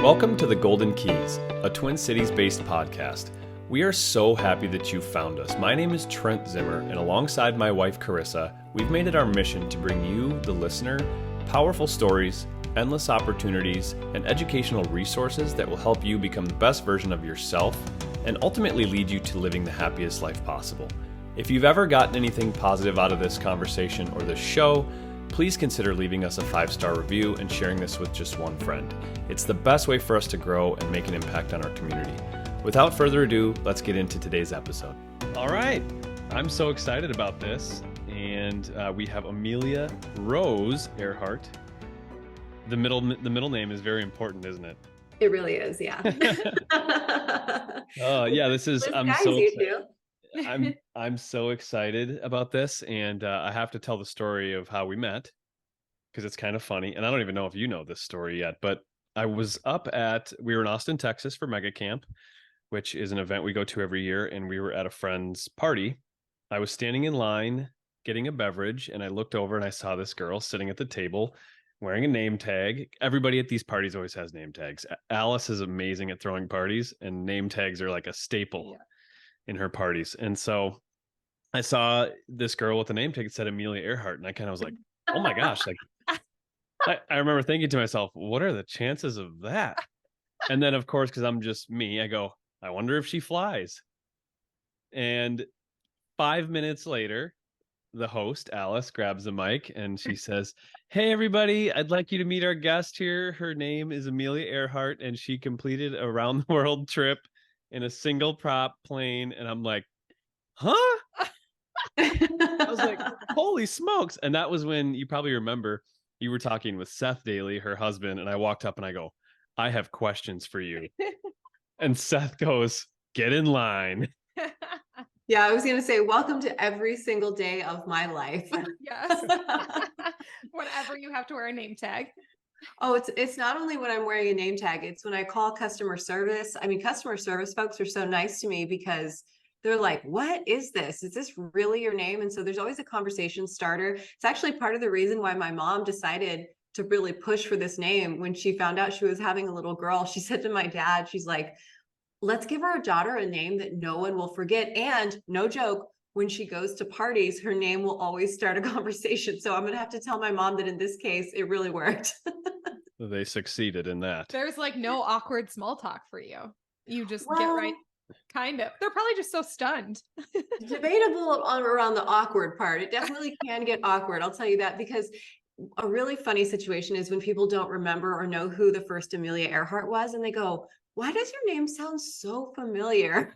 Welcome to the Golden Keys, a Twin Cities-based podcast. We are so happy that you found us. My name is Trent Zimmer, and alongside my wife Carissa, we've made it our mission to bring you, the listener, powerful stories, endless opportunities, and educational resources that will help you become the best version of yourself and ultimately lead you to living the happiest life possible. If you've ever gotten anything positive out of this conversation or this show, please consider leaving us a 5-star review and sharing this with just one friend. It's the best way for us to grow and make an impact on our community. Without further ado, let's get into today's episode. All right, I'm so excited about this. And we have Amelia Rose Earhart. The middle name is very important, isn't it? It really is, yeah. Oh, yeah, this is, I'm so excited about this. And I have to tell the story of how we met because it's kind of funny. And I don't even know if you know this story yet, but we were in Austin, Texas for Mega Camp, which is an event we go to every year. And we were at a friend's party. I was standing in line getting a beverage, and I looked over and I saw this girl sitting at the table wearing a name tag. Everybody at these parties always has name tags. Alice is amazing at throwing parties, and name tags are like a staple in her parties. And so I saw this girl with a name tag that said Amelia Earhart, and I kind of was like, oh my gosh, like I remember thinking to myself, what are the chances of that? And then, of course, because I'm just me, I go, I wonder if she flies. And 5 minutes later, the host, Alice, grabs the mic and she says, hey, everybody, I'd like you to meet our guest here. Her name is Amelia Earhart, and she completed a round the world trip in a single prop plane. And I'm like, huh? I was like, holy smokes. And that was when, you probably remember, you were talking with Seth Daly, her husband, and I walked up and I go, I have questions for you. And Seth goes, get in line. Yeah, I was going to say, welcome to every single day of my life. Yes. Whenever you have to wear a name tag. Oh, it's not only when I'm wearing a name tag, it's when I call customer service. I mean, customer service folks are so nice to me because they're like, what is this? Is this really your name? And so there's always a conversation starter. It's actually part of the reason why my mom decided to really push for this name. When she found out she was having a little girl, she said to my dad, she's like, let's give our daughter a name that no one will forget. And no joke, when she goes to parties, her name will always start a conversation. So I'm going to have to tell my mom that in this case, it really worked. They succeeded in that. There's like no awkward small talk for you. You just get right. Kind of. They're probably just so stunned. Debatable around the awkward part. It definitely can get awkward. I'll tell you that, because a really funny situation is when people don't remember or know who the first Amelia Earhart was, and they go, why does your name sound so familiar?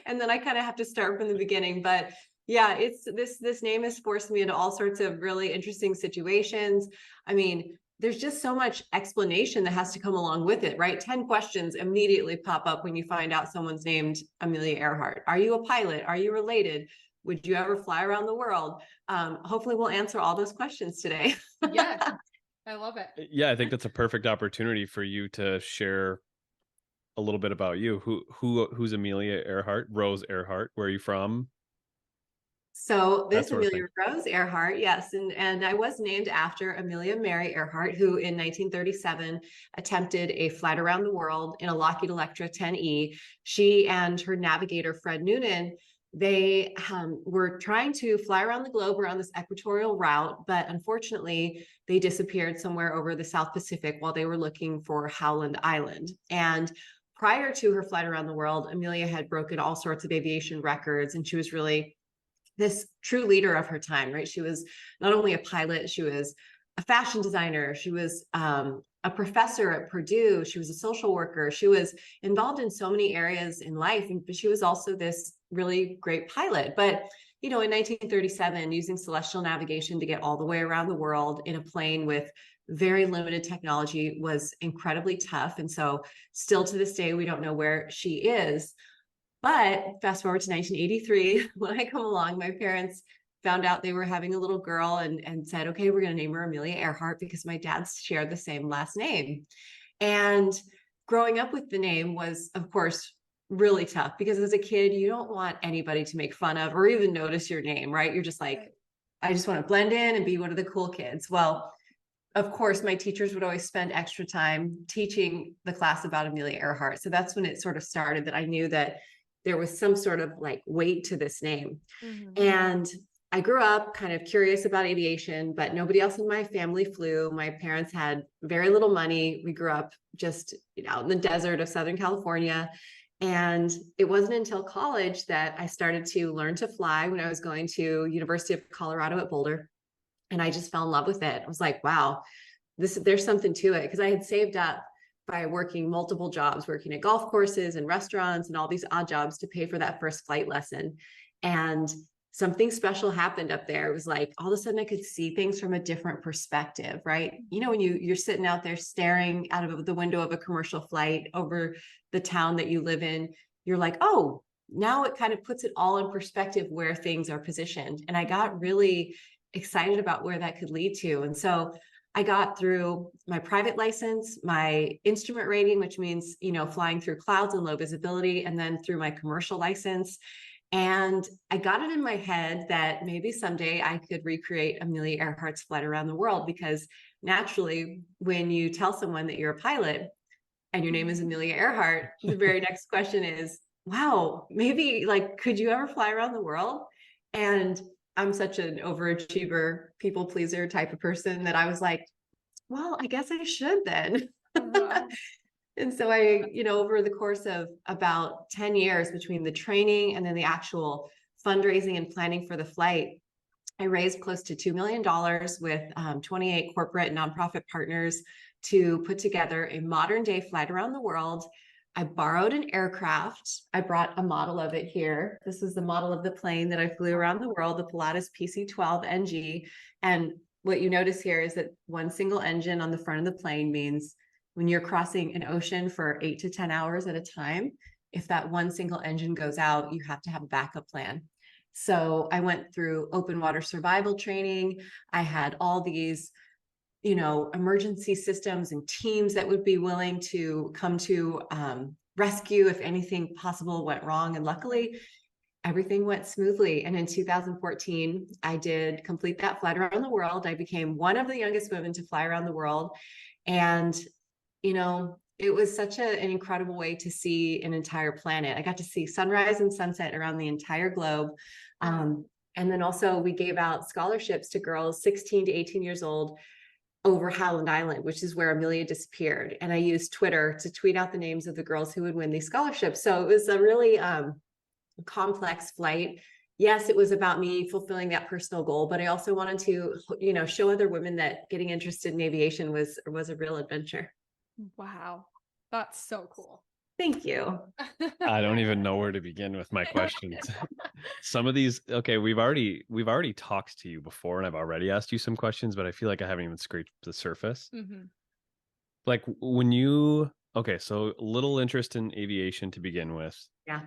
And then I kind of have to start from the beginning. But yeah, it's this name has forced me into all sorts of really interesting situations. I mean, there's just so much explanation that has to come along with it, right? 10 questions immediately pop up when you find out someone's named Amelia Earhart. Are you a pilot? Are you related? Would you ever fly around the world? Hopefully we'll answer all those questions today. Yeah, I love it. Yeah, I think that's a perfect opportunity for you to share a little bit about you. Who's Amelia Earhart? Rose Earhart? Where are you from? So this Amelia Rose Earhart, yes, and I was named after Amelia Mary Earhart, who in 1937 attempted a flight around the world in a Lockheed Electra 10E. She and her navigator, Fred Noonan, they were trying to fly around the globe around this equatorial route, but unfortunately, they disappeared somewhere over the South Pacific while they were looking for Howland Island. And prior to her flight around the world, Amelia had broken all sorts of aviation records, and she was really this true leader of her time, right? She was not only a pilot, she was a fashion designer. She was a professor at Purdue. She was a social worker. She was involved in so many areas in life, but she was also this really great pilot. But, you know, in 1937, using celestial navigation to get all the way around the world in a plane with very limited technology was incredibly tough. And so still to this day, we don't know where she is. But fast forward to 1983, when I come along, my parents found out they were having a little girl and said, okay, we're going to name her Amelia Earhart because my dad shared the same last name. And growing up with the name was, of course, really tough because as a kid, you don't want anybody to make fun of or even notice your name, right? You're just like, I just want to blend in and be one of the cool kids. Well, of course, my teachers would always spend extra time teaching the class about Amelia Earhart. So that's when it sort of started, that I knew that there was some sort of like weight to this name. And I grew up kind of curious about aviation, but nobody else in my family flew. My parents had very little money. We grew up just out in the desert of Southern California. And it wasn't until college that I started to learn to fly, when I was going to University of Colorado at Boulder. And I just fell in love with it. I was like, wow, there's something to it. Because I had saved up by working multiple jobs, working at golf courses and restaurants and all these odd jobs to pay for that first flight lesson. And something special happened up there. It was like all of a sudden I could see things from a different perspective, right? You know, when you're sitting out there staring out of the window of a commercial flight over the town that you live in, you're like, oh, now it kind of puts it all in perspective where things are positioned. And I got really excited about where that could lead to. And so I got through my private license, my instrument rating, which means, you know, flying through clouds and low visibility, and then through my commercial license. And I got it in my head that maybe someday I could recreate Amelia Earhart's flight around the world, because naturally, when you tell someone that you're a pilot and your name is Amelia Earhart, the very next question is, wow, maybe like, could you ever fly around the world? And I'm such an overachiever, people pleaser type of person that I was like, well, I guess I should then. And so I, you know, over the course of about 10 years between the training and then the actual fundraising and planning for the flight, I raised close to $2 million with 28 corporate nonprofit partners to put together a modern day flight around the world. I borrowed an aircraft. I brought a model of it here. This is the model of the plane that I flew around the world, the Pilatus PC-12 NG. And what you notice here is that one single engine on the front of the plane means when you're crossing an ocean for 8 to 10 hours at a time, if that one single engine goes out, you have to have a backup plan. So I went through open water survival training. I had all these, you know, emergency systems and teams that would be willing to come to rescue if anything possible went wrong. And luckily, everything went smoothly. And in 2014, I did complete that flight around the world. I became one of the youngest women to fly around the world. And, you know, it was such an incredible way to see an entire planet. I got to see sunrise and sunset around the entire globe. And then also we gave out scholarships to girls 16 to 18 years old over Howland Island, which is where Amelia disappeared. And I used Twitter to tweet out the names of the girls who would win these scholarships. So it was a really complex flight. Yes, it was about me fulfilling that personal goal, but I also wanted to, you know, show other women that getting interested in aviation was a real adventure. Wow. That's so cool. Thank you. I don't even know where to begin with my questions. Some of these, okay, we've already talked to you before, and I've already asked you some questions, but I feel like I haven't even scraped the surface. Like when you, okay, so little interest in aviation to begin with. Yeah.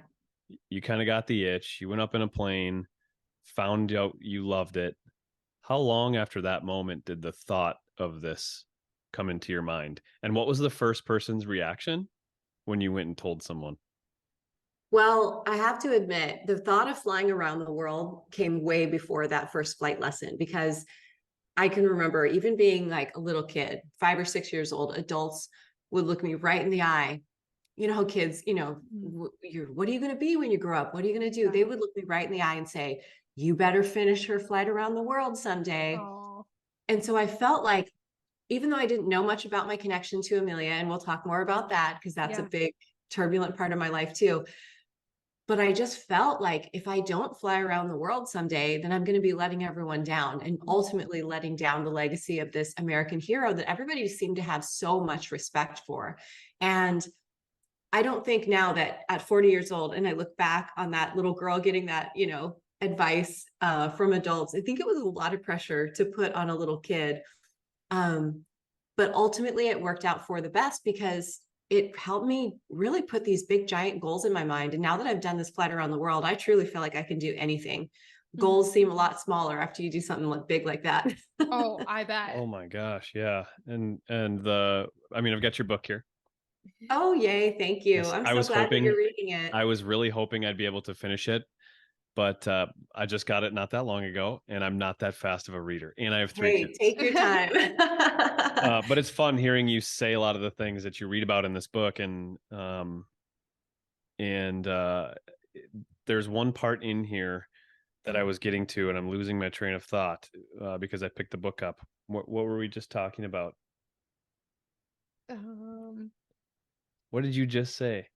You kind of got the itch. You went up in a plane, found out you loved it. How long after that moment did the thought of this come into your mind? And what was the first person's reaction when you went and told someone? Well, I have to admit, the thought of flying around the world came way before that first flight lesson, because I can remember even being like a little kid, 5 or 6 years old, adults would look me right in the eye. You know how kids, you know, what are you going to be when you grow up? What are you going to do? They would look me right in the eye and say, you better finish her flight around the world someday. Aww. And so I felt like, even though I didn't know much about my connection to Amelia, and we'll talk more about that because that's a big turbulent part of my life too. But I just felt like if I don't fly around the world someday, then I'm going to be letting everyone down, and ultimately letting down the legacy of this American hero that everybody seemed to have so much respect for. And I don't think now that at 40 years old, and I look back on that little girl getting that, you know, advice from adults, I think it was a lot of pressure to put on a little kid. But ultimately it worked out for the best, because it helped me really put these big giant goals in my mind. And now that I've done this flight around the world, I truly feel like I can do anything. Goals seem a lot smaller after you do something big like that. Oh, I bet. Oh my gosh. Yeah. And I mean, I've got your book here. Oh, yay. Thank you. Yes, I'm so glad that you're reading it. I was really hoping I'd be able to finish it, but I just got it not that long ago, and I'm not that fast of a reader, and I have 3 kids. Take your time. But it's fun hearing you say a lot of the things that you read about in this book. And there's one part in here that I was getting to, and I'm losing my train of thought because I picked the book up. What were we just talking about? What did you just say?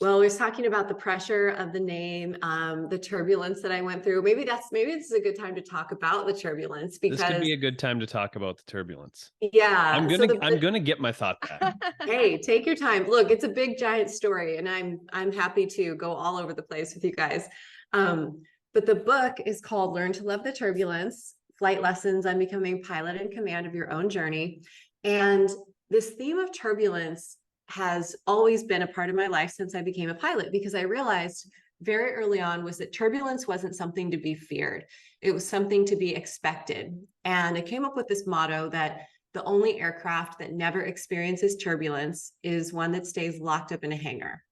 Well, we was talking about the pressure of the name, the turbulence that I went through. Maybe this is a good time to talk about the turbulence, This could because be a good time to talk about the turbulence. yeah, I'm gonna get my thought back. Hey, take your time. Look, it's a big giant story, and I'm happy to go all over the place with you guys. But the book is called Learn to Love the Turbulence: Flight Lessons on Becoming Pilot in Command of Your Own Journey. And this theme of turbulence has always been a part of my life since I became a pilot, because I realized very early on was that turbulence wasn't something to be feared. It was something to be expected. And I came up with this motto that the only aircraft that never experiences turbulence is one that stays locked up in a hangar.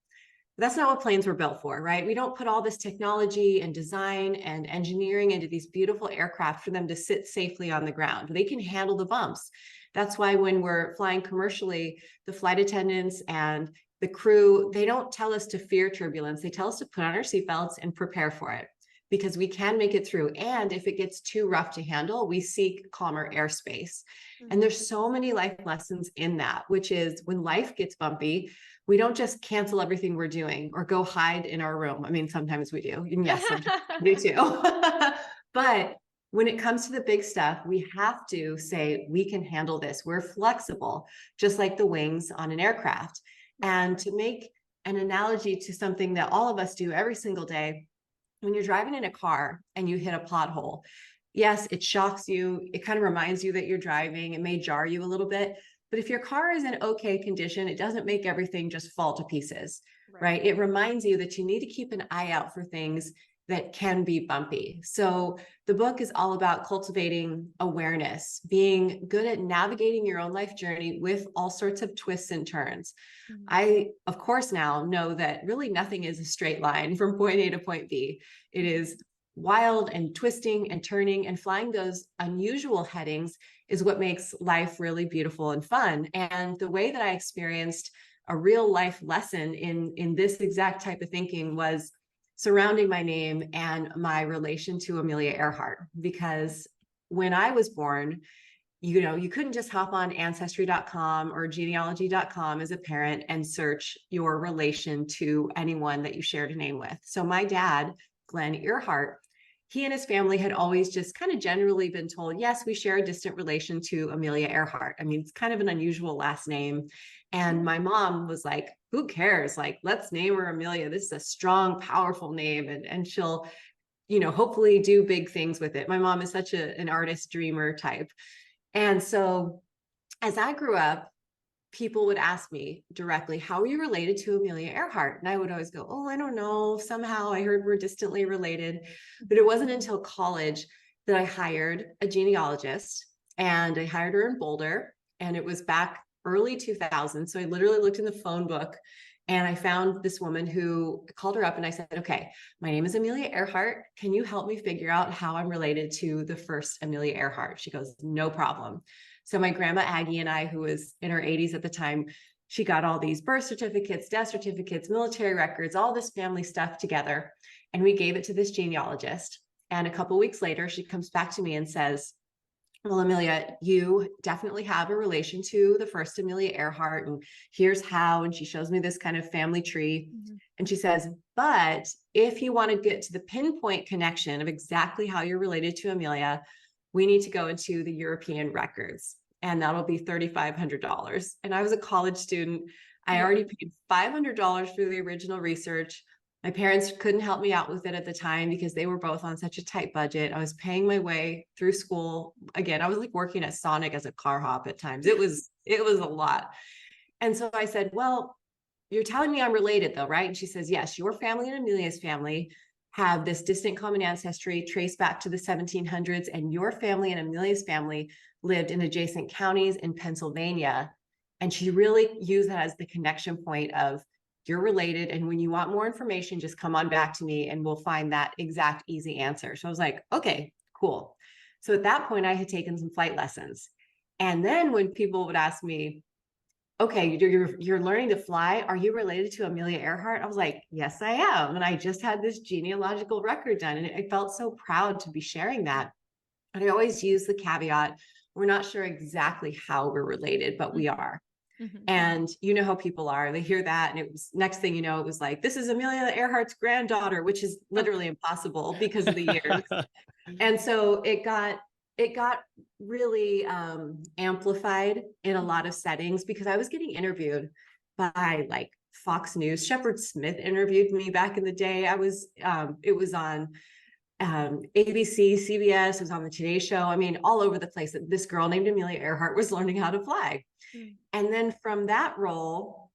That's not what planes were built for, right? We don't put all this technology and design and engineering into these beautiful aircraft for them to sit safely on the ground. They can handle the bumps. That's why when we're flying commercially, the flight attendants and the crew, they don't tell us to fear turbulence. They tell us to put on our seatbelts and prepare for it, because we can make it through. And if it gets too rough to handle, we seek calmer airspace. And there's so many life lessons in that, which is when life gets bumpy, we don't just cancel everything we're doing or go hide in our room. I mean, sometimes we do. And yes, sometimes we do too. But when it comes to the big stuff, we have to say, we can handle this. We're flexible, just like the wings on an aircraft. And to make an analogy to something that all of us do every single day, when you're driving in a car and you hit a pothole, yes, it shocks you. It kind of reminds you that you're driving. It may jar you a little bit, but if your car is in okay condition, it doesn't make everything just fall to pieces, right? It reminds you that you need to keep an eye out for things that can be bumpy. So the book is all about cultivating awareness, being good at navigating your own life journey with all sorts of twists and turns. I, of course, now know that really nothing is a straight line from point A to point B. It is wild and twisting and turning, and flying those unusual headings is what makes life really beautiful and fun. And the way that I experienced a real life lesson in this exact type of thinking was surrounding my name and my relation to Amelia Earhart. Because when I was born, you couldn't just hop on ancestry.com or genealogy.com as a parent and search your relation to anyone that you shared a name with. So my dad, Glenn Earhart, he and his family had always just kind of generally been told, yes, we share a distant relation to Amelia Earhart. I mean, it's kind of an unusual last name. And my mom was like, who cares? Like, let's name her Amelia. This is a strong, powerful name. And she'll, hopefully do big things with it. My mom is such an artist dreamer type. And so as I grew up, people would ask me directly, how are you related to Amelia Earhart? And I would always go, oh, I don't know. Somehow I heard we're distantly related. But it wasn't until college that I hired a genealogist, and I hired her in Boulder. And it was back early 2000. So I literally looked in the phone book and I found this woman who called her up, and I said, okay, my name is Amelia Earhart. Can you help me figure out how I'm related to the first Amelia Earhart? She goes, no problem. So my grandma Aggie and I, who was in her 80s at the time, she got all these birth certificates, death certificates, military records, all this family stuff together. And we gave it to this genealogist. And a couple of weeks later, she comes back to me and says, well, Amelia, you definitely have a relation to the first Amelia Earhart, and here's how. And she shows me this kind of family tree. And she says, but if you want to get to the pinpoint connection of exactly how you're related to Amelia, we need to go into the European records, and that'll be $3,500. And I was a college student. I already paid $500 for the original research. My parents couldn't help me out with it at the time because they were both on such a tight budget. I was paying my way through school. Again, I was like working at Sonic as a car hop at times. It was a lot. And so I said, well, you're telling me I'm related though, right? And she says, yes, your family and Amelia's family have this distant common ancestry traced back to the 1700s, and your family and Amelia's family lived in adjacent counties in Pennsylvania. And she really used that as the connection point of, you're related, and when you want more information, just come on back to me and we'll find that exact easy answer. So I was like, okay, cool. So at that point, I had taken some flight lessons. And then when people would ask me, okay, you're learning to fly, are you related to Amelia Earhart? I was like, yes, I am. And I just had this genealogical record done, and I felt so proud to be sharing that. And I always use the caveat, we're not sure exactly how we're related, but we are. Mm-hmm. And you know how people are, they hear that, and it was, next thing you know, it was like, this is Amelia Earhart's granddaughter, which is literally impossible because of the years. And so it got really amplified in a lot of settings, because I was getting interviewed by like Fox News. Shepard Smith interviewed me back in the day. It was on ABC, CBS, it was on the Today Show. I mean, all over the place, that this girl named Amelia Earhart was learning how to fly. And then from that role,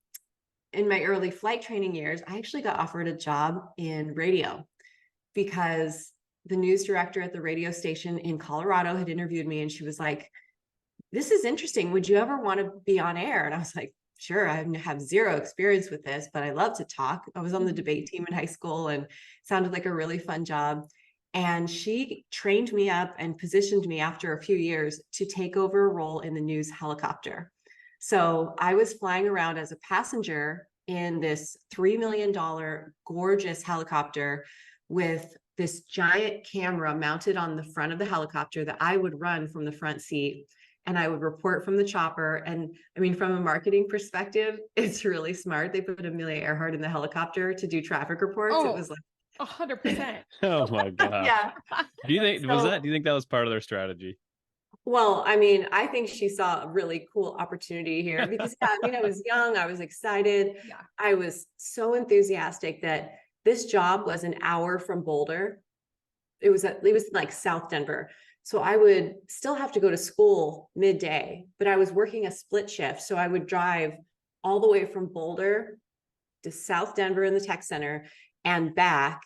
in my early flight training years, I actually got offered a job in radio, because the news director at the radio station in Colorado had interviewed me, and she was like, this is interesting. Would you ever want to be on air? And I was like, sure. I have zero experience with this, but I love to talk. I was on the debate team in high school, and it sounded like a really fun job. And she trained me up and positioned me after a few years to take over a role in the news helicopter. So I was flying around as a passenger in this $3 million gorgeous helicopter with this giant camera mounted on the front of the helicopter that I would run from the front seat, and I would report from the chopper. And I mean, from a marketing perspective, it's really smart. They put Amelia Earhart in the helicopter to do traffic reports. Oh, it was like 100%. Oh my gosh. yeah. Do you think do you think that was part of their strategy? Well, I mean, I think she saw a really cool opportunity here, because yeah, I mean, I was young, I was excited. Yeah. I was so enthusiastic that this job was an hour from Boulder. It was like South Denver. So I would still have to go to school midday, but I was working a split shift. So I would drive all the way from Boulder to South Denver in the tech center and back,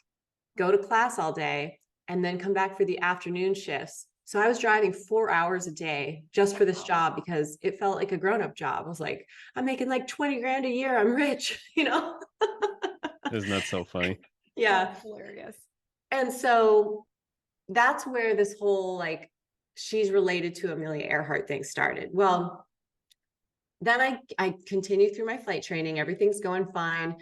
go to class all day, and then come back for the afternoon shifts. So I was driving 4 hours a day just for this job, because it felt like a grown-up job. I was like, I'm making like 20 grand a year. I'm rich, you know? Isn't that so funny? Yeah. That's hilarious. And so that's where this whole like, she's related to Amelia Earhart thing started. Well, then I continue through my flight training. Everything's going fine.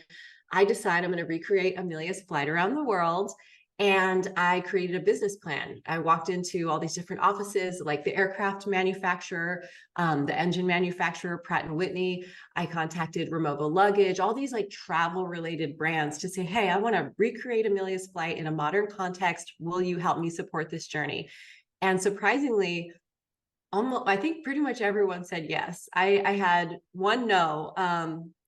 I decide I'm going to recreate Amelia's flight around the world. And I created a business plan. I walked into all these different offices, like the aircraft manufacturer, the engine manufacturer, Pratt & Whitney. I contacted Removo Luggage, all these like travel related brands, to say, hey, I want to recreate Amelia's flight in a modern context. Will you help me support this journey? And surprisingly, almost, I think pretty much everyone said yes. I had one no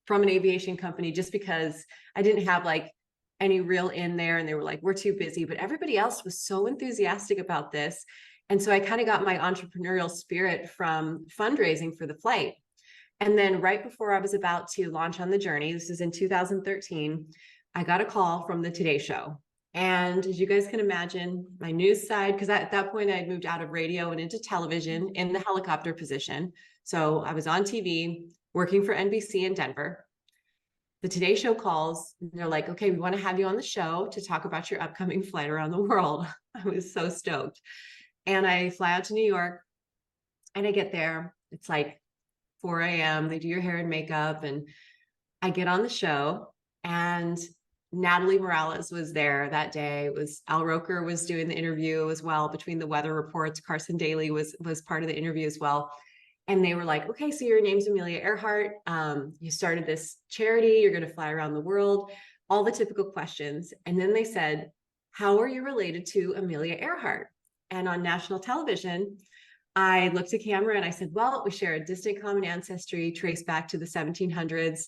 from an aviation company, just because I didn't have like any real in there, and they were like, we're too busy. But everybody else was so enthusiastic about this. And so I kind of got my entrepreneurial spirit from fundraising for the flight. And then right before I was about to launch on the journey, this is in 2013, I got a call from the Today Show. And as you guys can imagine, my news side, because at that point I had moved out of radio and into television in the helicopter position. So I was on TV working for NBC in Denver. The Today Show calls, and they're like, okay, we want to have you on the show to talk about your upcoming flight around the world. I was so stoked. And I fly out to New York, and I get there. It's like 4 a.m. They do your hair and makeup, and I get on the show, and Natalie Morales was there that day. It was Al Roker was doing the interview as well. Between the weather reports, Carson Daly was part of the interview as well. And they were like, okay, so your name's Amelia Earhart. You started this charity. You're going to fly around the world. All the typical questions. And then they said, how are you related to Amelia Earhart? And on national television, I looked at camera and I said, well, we share a distant common ancestry traced back to the 1700s.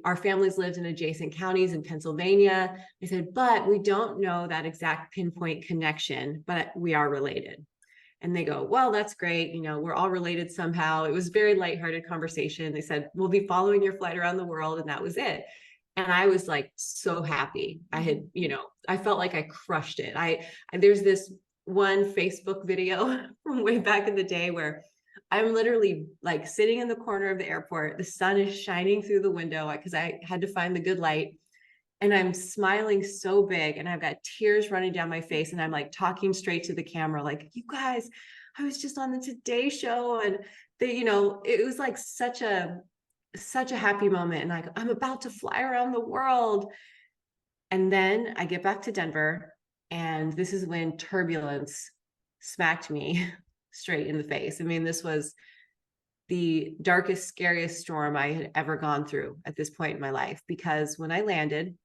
Our families lived in adjacent counties in Pennsylvania. I said, but we don't know that exact pinpoint connection, but we are related. And they go, well, that's great. You know, we're all related somehow. It was a very lighthearted conversation. They said, we'll be following your flight around the world. And that was it. And I was like, so happy. I had, you know, I felt like I crushed it. There's this one Facebook video from way back in the day where I'm literally like sitting in the corner of the airport. The sun is shining through the window because I had to find the good light. And I'm smiling so big, and I've got tears running down my face, and I'm like talking straight to the camera, like, you guys, I was just on the Today Show, and it was like such a happy moment. And like, I'm about to fly around the world. And then I get back to Denver, and this is when turbulence smacked me straight in the face. I mean, this was the darkest, scariest storm I had ever gone through at this point in my life, because when I landed,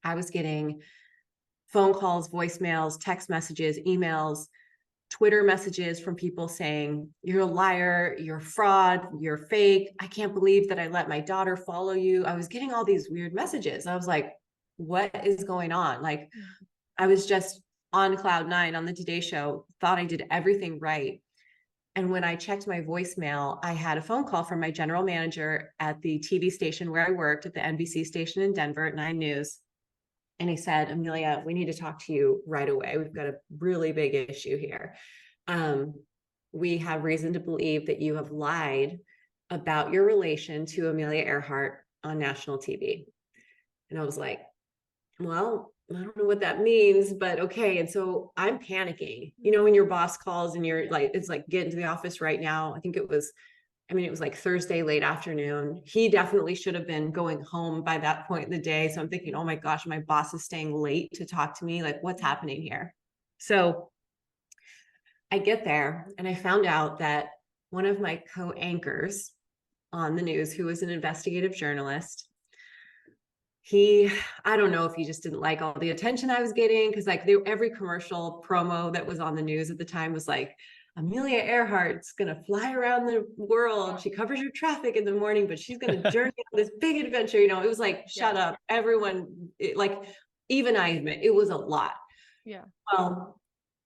I was getting phone calls, voicemails, text messages, emails, Twitter messages from people saying, you're a liar, you're a fraud, you're fake. I can't believe that I let my daughter follow you. I was getting all these weird messages. I was like, what is going on? Like, I was just on cloud nine on the Today Show, thought I did everything right. And when I checked my voicemail, I had a phone call from my general manager at the TV station where I worked, at the NBC station in Denver at 9 News. And he said, Amelia, we need to talk to you right away. We've got a really big issue here. We have reason to believe that you have lied about your relation to Amelia Earhart on national TV. And I was like, well, I don't know what that means, but okay. And so I'm panicking, when your boss calls and you're like, it's like, get into the office right now. I think it was like Thursday, late afternoon. He definitely should have been going home by that point in the day. So I'm thinking, oh my gosh, my boss is staying late to talk to me. Like, what's happening here? So I get there, and I found out that one of my co-anchors on the news, who was an investigative journalist, I don't know if he just didn't like all the attention I was getting, because like every commercial promo that was on the news at the time was like, Amelia Earhart's going to fly around the world. She covers your traffic in the morning, but she's going to journey on this big adventure. It was like, shut up. Everyone, even I admit it was a lot. Yeah. Well,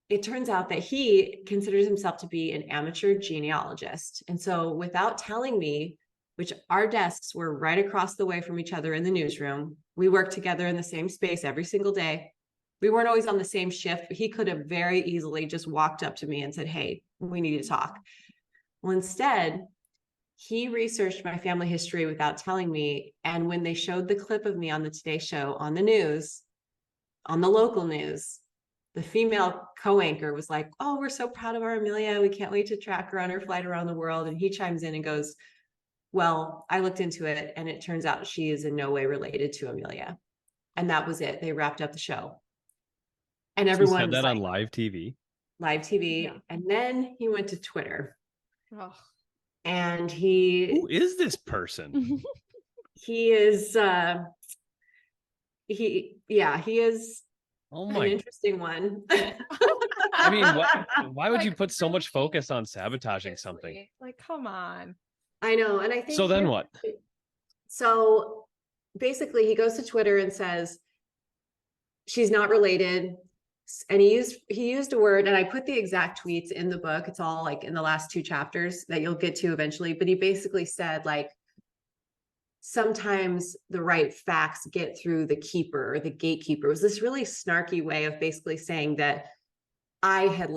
it turns out that he considers himself to be an amateur genealogist. And so without telling me, which our desks were right across the way from each other in the newsroom, we worked together in the same space every single day. We weren't always on the same shift, but he could have very easily just walked up to me and said, hey, we need to talk. Well, instead, he researched my family history without telling me. And when they showed the clip of me on the Today Show on the news, on the local news, the female co-anchor was like, oh, we're so proud of our Amelia. We can't wait to track her on her flight around the world. And he chimes in and goes, well, I looked into it, and it turns out she is in no way related to Amelia. And that was it. They wrapped up the show. And everyone said that was on live TV. Live TV. Yeah. And then he went to Twitter. Oh. And who is this person? He is he is an interesting one. I mean, why would you put so much focus on sabotaging something? Like, come on. I know. And I think so. Then what? So basically, he goes to Twitter and says she's not related. And he used a word, and I put the exact tweets in the book. It's all like in the last 2 chapters that you'll get to eventually. But he basically said, like, sometimes the right facts get through the keeper or the gatekeeper. It was this really snarky way of basically saying that I had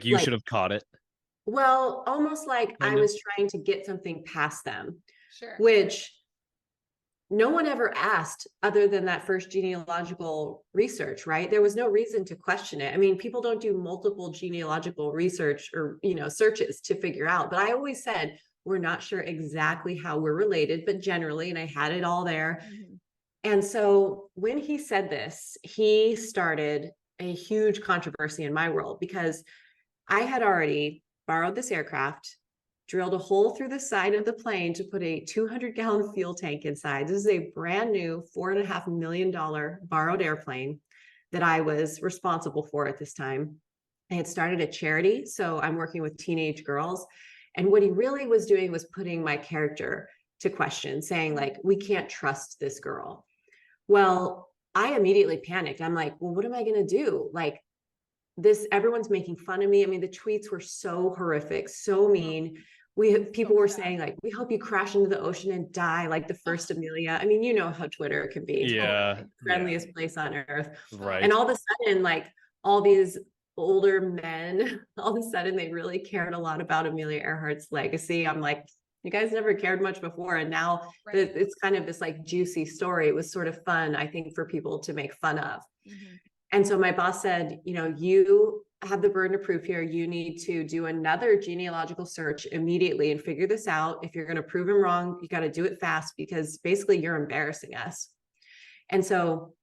you should have caught it. Well, almost like I was trying to get something past them. Sure. Which no one ever asked, other than that first genealogical research, right? There was no reason to question it. I mean, people don't do multiple genealogical research or, searches to figure out. But I always said, we're not sure exactly how we're related, but generally, and I had it all there. Mm-hmm. And so when he said this, he started a huge controversy in my world, because I had already borrowed this aircraft, drilled a hole through the side of the plane to put a 200-gallon fuel tank inside. This is a brand new $4.5 million borrowed airplane that I was responsible for at this time. I had started a charity, so I'm working with teenage girls. And what he really was doing was putting my character to question, saying, like, we can't trust this girl. Well, I immediately panicked. I'm like, well, what am I going to do? Like, everyone's making fun of me. I mean, the tweets were so horrific, so mean. People were saying, like, we hope you crash into the ocean and die like the first Amelia. I mean, you know how Twitter can be. Yeah. The friendliest place on earth. Right. And all of a sudden, like, all these older men, all of a sudden they really cared a lot about Amelia Earhart's legacy. I'm like, you guys never cared much before. And now it's kind of this like juicy story. It was sort of fun, I think, for people to make fun of. Mm-hmm. And so my boss said, you have the burden of proof here. You need to do another genealogical search immediately and figure this out. If you're going to prove him wrong, you got to do it fast because basically you're embarrassing us. And so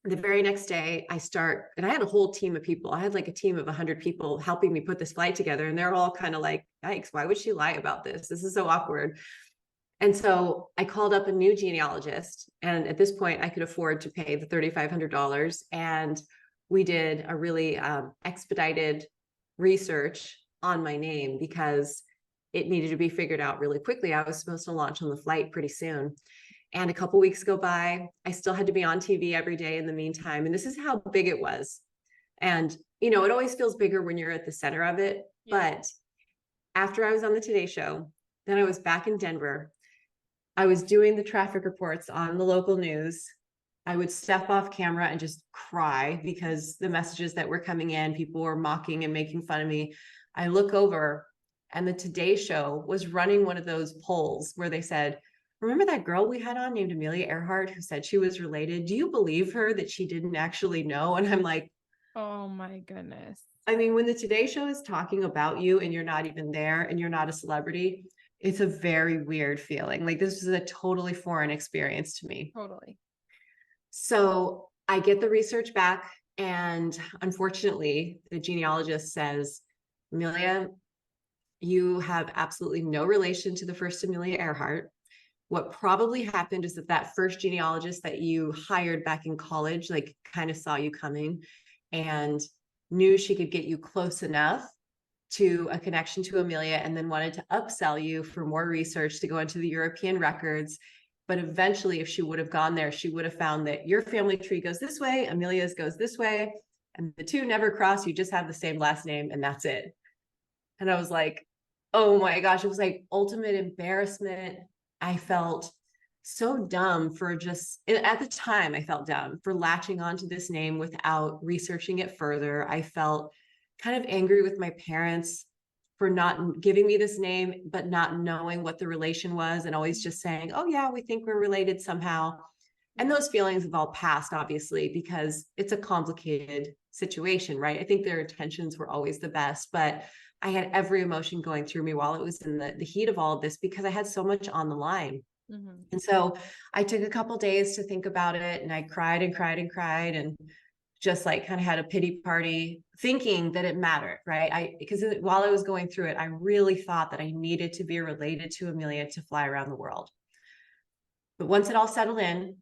the very next day I start, and I had a whole team of people. I had like a team of 100 people helping me put this flight together. And they're all kind of like, yikes, why would she lie about this? This is so awkward. And so I called up a new genealogist. And at this point I could afford to pay the $3,500. And we did a really expedited research on my name because it needed to be figured out really quickly. I was supposed to launch on the flight pretty soon. And a couple weeks go by. I still had to be on TV every day in the meantime. And this is how big it was. And, you know, it always feels bigger when you're at the center of it. Yeah. But after I was on the Today Show, then I was back in Denver. I was doing the traffic reports on the local news. I would step off camera and just cry because the messages that were coming in, people were mocking and making fun of me. I look over and the Today Show was running one of those polls where they said, remember that girl we had on named Amelia Earhart who said she was related? Do you believe her that she didn't actually know? And I'm like, oh my goodness. I mean, when the Today Show is talking about you and you're not even there and you're not a celebrity, it's a very weird feeling. Like this is a totally foreign experience to me. Totally. So I get the research back, and unfortunately, the genealogist says, Amelia, you have absolutely no relation to the first Amelia Earhart. What probably happened is that that first genealogist that you hired back in college, like kind of saw you coming and knew she could get you close enough to a connection to Amelia and then wanted to upsell you for more research to go into the European records. But eventually, if she would have gone there, she would have found that your family tree goes this way, Amelia's goes this way, and the two never cross. You just have the same last name, and that's it. And I was like, oh my gosh, it was like ultimate embarrassment. I felt so dumb for just, at the time, I felt dumb for latching onto this name without researching it further. I felt kind of angry with my parents for not giving me this name, but not knowing what the relation was and always just saying, oh yeah, we think we're related somehow. And those feelings have all passed, obviously, because it's a complicated situation, right? I think their intentions were always the best, but I had every emotion going through me while it was in the heat of all of this because I had so much on the line. Mm-hmm. And so I took a couple days to think about it, and I cried and cried and cried and just like kind of had a pity party thinking that it mattered, right? Because while I was going through it, I really thought that I needed to be related to Amelia to fly around the world. But once it all settled in,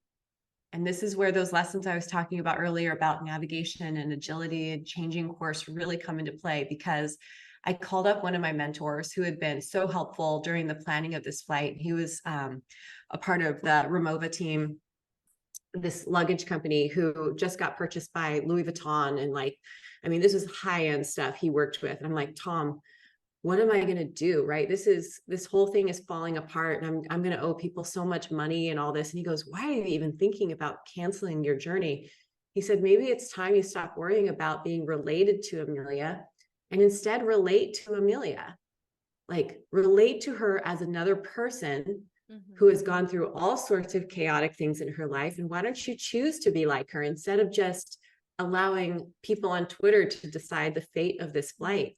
and this is where those lessons I was talking about earlier about navigation and agility and changing course really come into play, because I called up one of my mentors who had been so helpful during the planning of this flight. He was a part of the Remova team, this luggage company who just got purchased by Louis Vuitton. And like, I mean, this is high-end stuff he worked with. And I'm like, Tom, what am I going to do? Right. This whole thing is falling apart, and I'm going to owe people so much money and all this. And he goes, why are you even thinking about canceling your journey? He said, maybe it's time you stop worrying about being related to Amelia and instead relate to Amelia, like relate to her as another person who has gone through all sorts of chaotic things in her life. And why don't you choose to be like her instead of just allowing people on Twitter to decide the fate of this flight?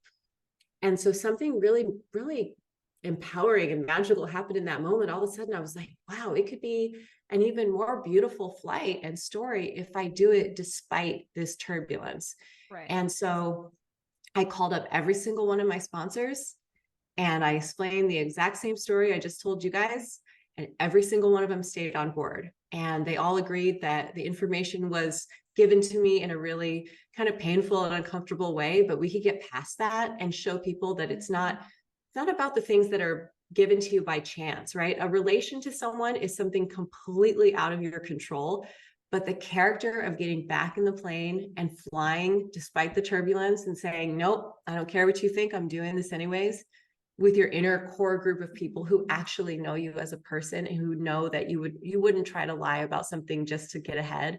And so something really, really empowering and magical happened in that moment. All of a sudden I was like, wow, it could be an even more beautiful flight and story if I do it despite this turbulence. Right. And so I called up every single one of my sponsors and I explained the exact same story I just told you guys, and every single one of them stayed on board. And they all agreed that the information was given to me in a really kind of painful and uncomfortable way, but we could get past that and show people that it's not about the things that are given to you by chance, right? A relation to someone is something completely out of your control, but the character of getting back in the plane and flying despite the turbulence and saying, nope, I don't care what you think, I'm doing this anyways, with your inner core group of people who actually know you as a person and who know that you wouldn't try to lie about something just to get ahead.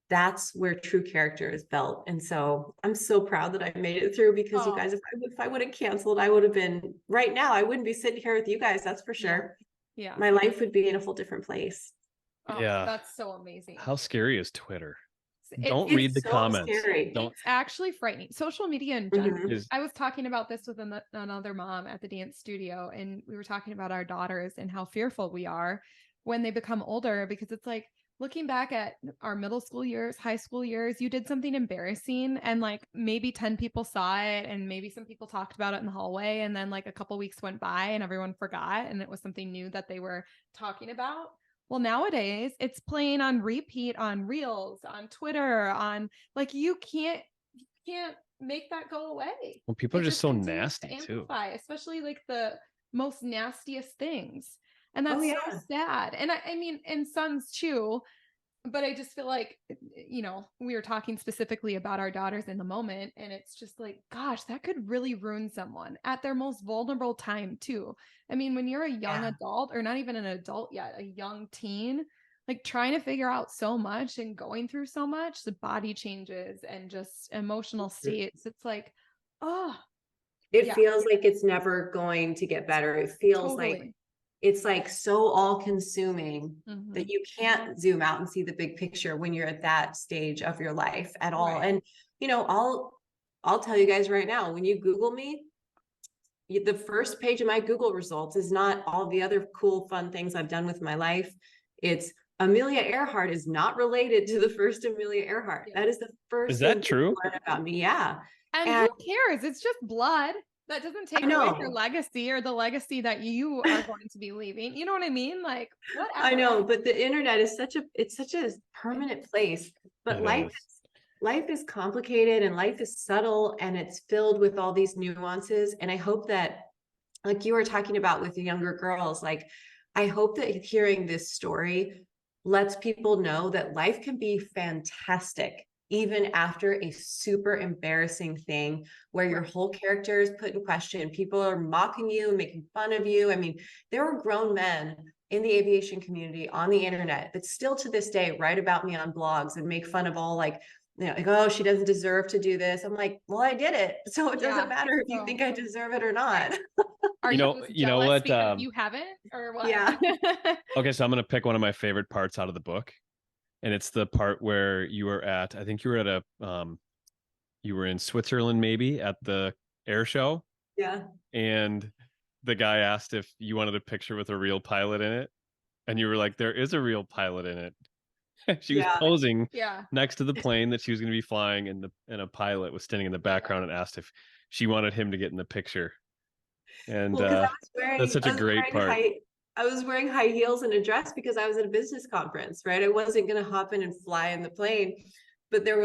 That's where true character is built. And so I'm so proud that I made it through, because you guys, if I would have canceled, I would have been right now, I wouldn't be sitting here with you guys. That's for sure. Yeah. My life would be in a whole different place. Oh, yeah. That's so amazing. How scary is Twitter? Don't read the so comments. scary. It's actually frightening. Social media in general. Mhm. I was talking about this with another mom at the dance studio, and we were talking about our daughters and how fearful we are when they become older, because it's like looking back at our middle school years, high school years, you did something embarrassing and like maybe 10 people saw it and maybe some people talked about it in the hallway, and then like a couple weeks went by and everyone forgot and it was something new that they were talking about. Well, nowadays it's playing on repeat on Reels, on Twitter, on like you can't make that go away. Well, people It are just so continues to nasty too. amplify, especially like the most nastiest things. And Oh that's so yeah. sad. And I mean, and sons too, but I just feel like, you know, we were talking specifically about our daughters in the moment, and it's just like, gosh, that could really ruin someone at their most vulnerable time too. I mean, when you're a young Yeah. adult, or not even an adult yet, a young teen, like trying to figure out so much and going through so much, the body changes and just emotional states. It's like, oh, It yeah, feels like it's never going to get better. It feels like totally. it's like so all consuming Mhm. that you can't zoom out and see the big picture when you're at that stage of your life at all. Right. And you know, I'll tell you guys right now, when you Google me, the first page of my Google results is not all the other cool, fun things I've done with my life. It's Amelia Earhart is not related to the first Amelia Earhart. Yeah. That is the first Is thing that people true? learn about me. Yeah. And And who cares? It's just blood. That doesn't take I away your know, legacy or the legacy that you are going to be leaving. You know what I mean? Like, I whatever. know, but the internet is it's such a permanent place. But It is. life is complicated and life is subtle and it's filled with all these nuances. And I hope that, like you were talking about with the younger girls, like I hope that hearing this story lets people know that life can be fantastic even after a super embarrassing thing where your whole character is put in question. People are mocking you and making fun of you. I mean, there are grown men in the aviation community on the internet that still to this day write about me on blogs and make fun of all like, you know, like, oh, she doesn't deserve to do this. I'm like, well, I did it. So it doesn't matter if you think I deserve it or not. Are You you know, just you know jealous what? because you haven't, or what? Yeah. Okay, so I'm gonna pick one of my favorite parts out of the book, and it's the part where you were at. I think you were at you were in Switzerland, maybe at the air show, Yeah. and the guy asked if you wanted a picture with a real pilot in it, and you were like, "There is a real pilot in it." She was Yeah. posing Yeah. next to the plane that she was going to be flying, and a pilot was standing in the background and asked if she wanted him to get in the picture. And Well, because that's such a great part. I was wearing high heels and a dress because I was at a business conference, right? I wasn't going to hop in and fly in the plane, but it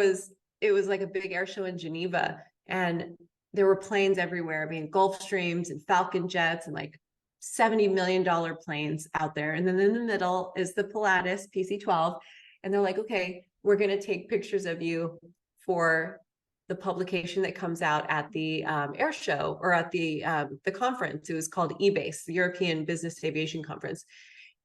was like a big air show in Geneva, and there were planes everywhere. I mean, Gulfstreams and Falcon jets and like $70 million planes out there. And then in the middle is the Pilatus PC-12. And they're like, okay, we're going to take pictures of you for the publication that comes out at the air show or at the conference. It was called EBACE, the European Business Aviation Conference.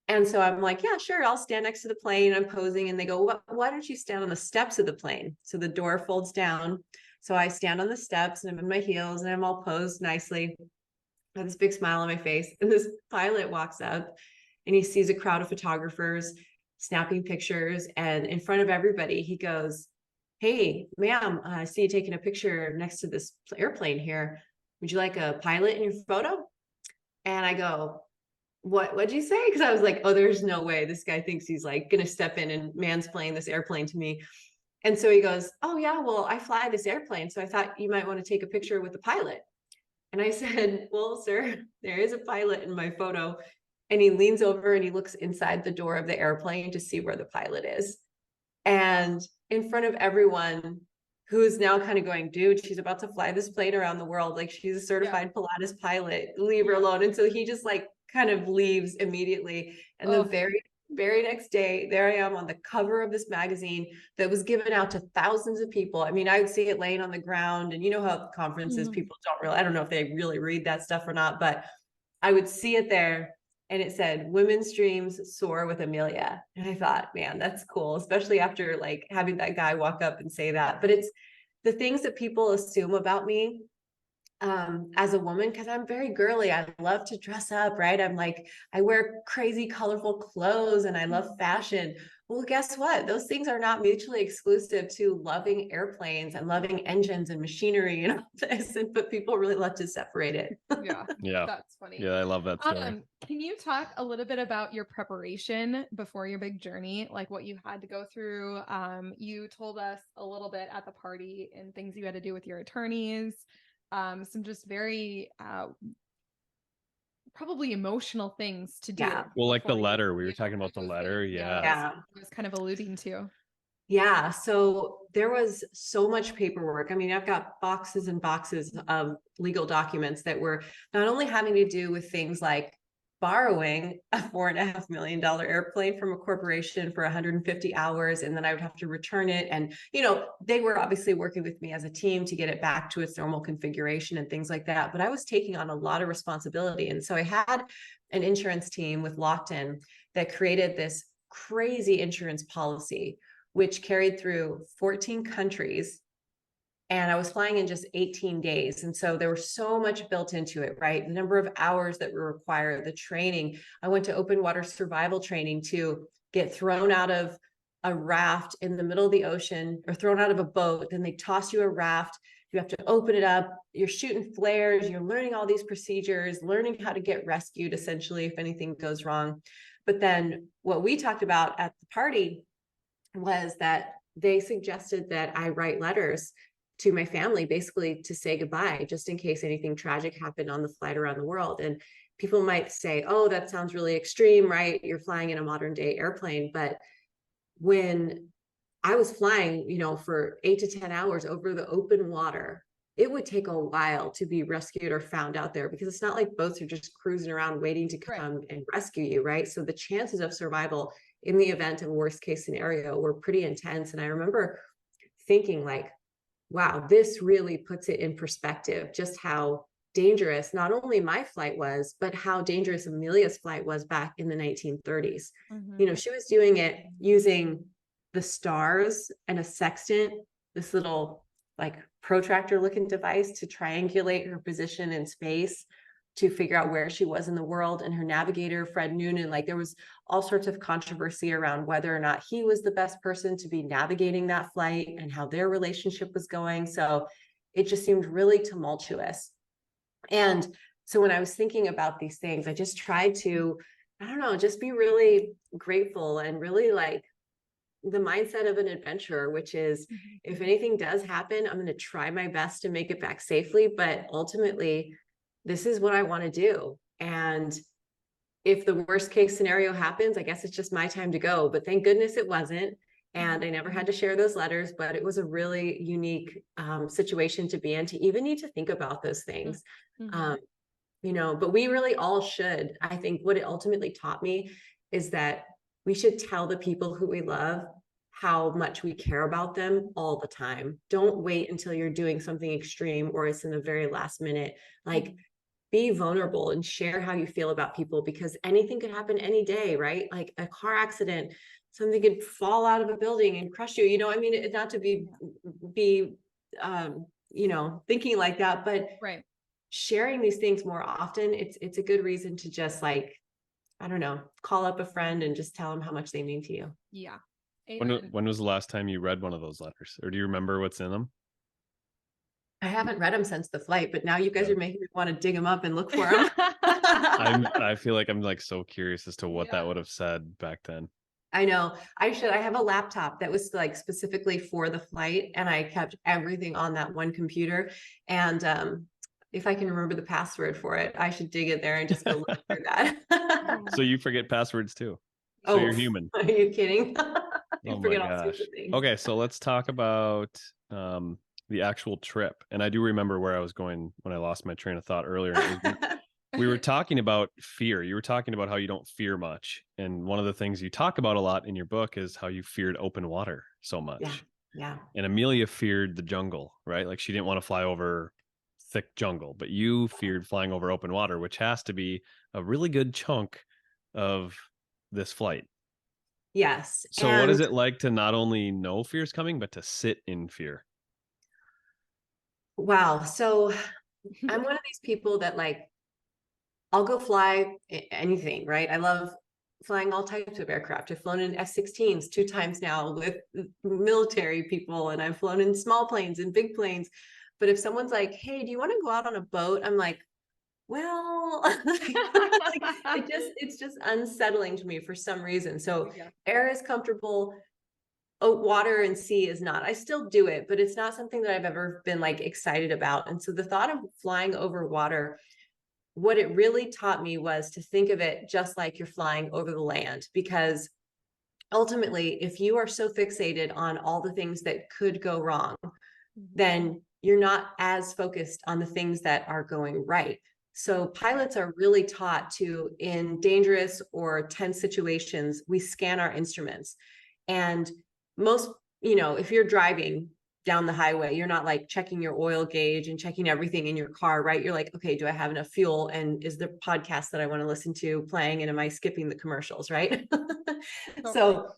And so I'm like, yeah, sure, I'll stand next to the plane. I'm posing, and they go, why don't you stand on the steps of the plane? So the door folds down. So I stand on the steps and I'm in my heels and I'm all posed nicely. I have this big smile on my face. And this pilot walks up and he sees a crowd of photographers snapping pictures. And in front of everybody, he goes, hey, ma'am, I see you taking a picture next to this airplane here. Would you like a pilot in your photo? And I go, what'd you say? Because I was like, oh, there's no way this guy thinks he's like going to step in and mansplain this airplane to me. And so he goes, oh, yeah, well, I fly this airplane. So I thought you might want to take a picture with the pilot. And I said, well, sir, there is a pilot in my photo. And he leans over and he looks inside the door of the airplane to see where the pilot is. And in front of everyone who is now kind of going, dude, she's about to fly this plane around the world. Like she's a certified Pilatus pilot, leave her alone. And so he just like kind of leaves immediately. And the very next day, there I am on the cover of this magazine that was given out to thousands of people. I mean, I would see it laying on the ground, and you know how conferences, people don't really, I don't know if they really read that stuff or not, but I would see it there. And it said, women's dreams soar with Amelia. And I thought, man, that's cool, especially after like having that guy walk up and say that. But it's the things that people assume about me as a woman, because I'm very girly. I love to dress up, right? I'm like, I wear crazy, colorful clothes and I love fashion. Well, guess what? Those things are not mutually exclusive to loving airplanes and loving engines and machinery and all this. But people really love to separate it. Yeah. Yeah. That's funny. Yeah, I love that story. Can you talk a little bit about your preparation before your big journey, like what you had to go through? You told us a little bit at the party and things you had to do with your attorneys, some just very probably emotional things to do. Yeah. Well, like the before you- letter, we were yeah, talking about the those letter. things, Yeah. Yeah. I was kind of alluding to. Yeah, so there was so much paperwork. I mean, I've got boxes and boxes of legal documents that were not only having to do with things like borrowing a $4.5 million airplane from a corporation for 150 hours, and then I would have to return it. And, you know, they were obviously working with me as a team to get it back to its normal configuration and things like that. But I was taking on a lot of responsibility. And so I had an insurance team with Lockton that created this crazy insurance policy which carried through 14 countries. And I was flying in just 18 days. And so there was so much built into it, right? The number of hours that were required, the training. I went to open water survival training to get thrown out of a raft in the middle of the ocean or thrown out of a boat. Then they toss you a raft. You have to open it up. You're shooting flares. You're learning all these procedures, learning how to get rescued, essentially, if anything goes wrong. But then what we talked about at the party was that they suggested that I write letters to my family, basically to say goodbye, just in case anything tragic happened on the flight around the world. And people might say, oh, that sounds really extreme, right? You're flying in a modern day airplane. But when I was flying, you know, for 8 to 10 hours over the open water, it would take a while to be rescued or found out there because it's not like boats are just cruising around waiting to come and rescue you, right? So the chances of survival in the event of a worst case scenario were pretty intense. And I remember thinking like, wow, this really puts it in perspective, just how dangerous not only my flight was, but how dangerous Amelia's flight was back in the 1930s. Mm-hmm. You know, she was doing it using the stars and a sextant, this little like protractor looking device to triangulate her position in space to figure out where she was in the world. And her navigator, Fred Noonan, like there was all sorts of controversy around whether or not he was the best person to be navigating that flight and how their relationship was going. So it just seemed really tumultuous. And so when I was thinking about these things, I just tried to, I don't know, just be really grateful and really like the mindset of an adventurer, which is if anything does happen, I'm going to try my best to make it back safely. But ultimately, this is what I want to do. And if the worst case scenario happens, I guess it's just my time to go. But thank goodness it wasn't. And I never had to share those letters, but it was a really unique situation to be in, to even need to think about those things. You know, but we really all should. I think what it ultimately taught me is that we should tell the people who we love how much we care about them all the time. Don't wait until you're doing something extreme or it's in the very last minute. Like, be vulnerable and share how you feel about people because anything could happen any day, right? Like a car accident, something could fall out of a building and crush you. You know, I mean, not to be you know, thinking like that, but sharing these things more often, it's a good reason to just like, I don't know, call up a friend and just tell them how much they mean to you. Yeah. When was the last time you read one of those letters, or do you remember what's in them? I haven't read them since the flight, but now you guys are making me want to dig them up and look for them. I feel like I'm like so curious as to what that would have said back then. I know. I have a laptop that was like specifically for the flight, and I kept everything on that one computer. And if I can remember the password for it, I should dig in there and just go look for that. So you forget passwords too. So you're human. Are you kidding? Oh my gosh. Okay, so let's talk about the actual trip. And I do remember where I was going when I lost my train of thought earlier. We were talking about fear. You were talking about how you don't fear much. And one of the things you talk about a lot in your book is how you feared open water so much. Yeah. And Amelia feared the jungle, right? Like she didn't want to fly over thick jungle, but you feared flying over open water, which has to be a really good chunk of this flight. Yes. So what is it like to not only know fear is coming, but to sit in fear? Wow. So I'm one of these people that like, I'll go fly anything, right? I love flying all types of aircraft. I've flown in F-16s 2 times now with military people, and I've flown in small planes and big planes. But if someone's like, hey, do you want to go out on a boat? I'm like, well, it's just unsettling to me for some reason. So Yeah. air is comfortable. Oh, water and sea is not. I still do it, but it's not something that I've ever been like excited about. And so the thought of flying over water, what it really taught me was to think of it just like you're flying over the land, because ultimately, if you are so fixated on all the things that could go wrong, then you're not as focused on the things that are going right. So pilots are really taught to, in dangerous or tense situations, we scan our instruments. And most, if you're driving down the highway, you're not like checking your oil gauge and checking everything in your car, right? You're like, okay, do I have enough fuel? And is the podcast that I want to listen to playing? And am I skipping the commercials, right? So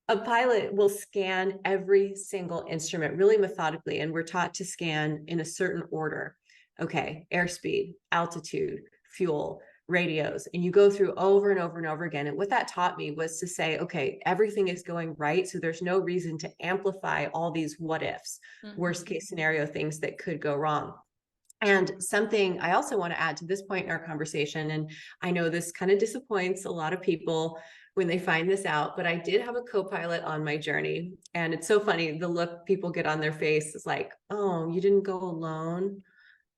a pilot will scan every single instrument really methodically, and we're taught to scan in a certain order. Okay, airspeed, altitude, fuel, radios, and you go through over and over and over again. And what that taught me was to say, okay, everything is going right, so there's no reason to amplify all these what ifs, worst case scenario things that could go wrong. And something I also want to add to this point in our conversation, and I know this kind of disappoints a lot of people when they find this out, but I did have a co-pilot on my journey. And it's so funny, the look people get on their face is like, oh, you didn't go alone?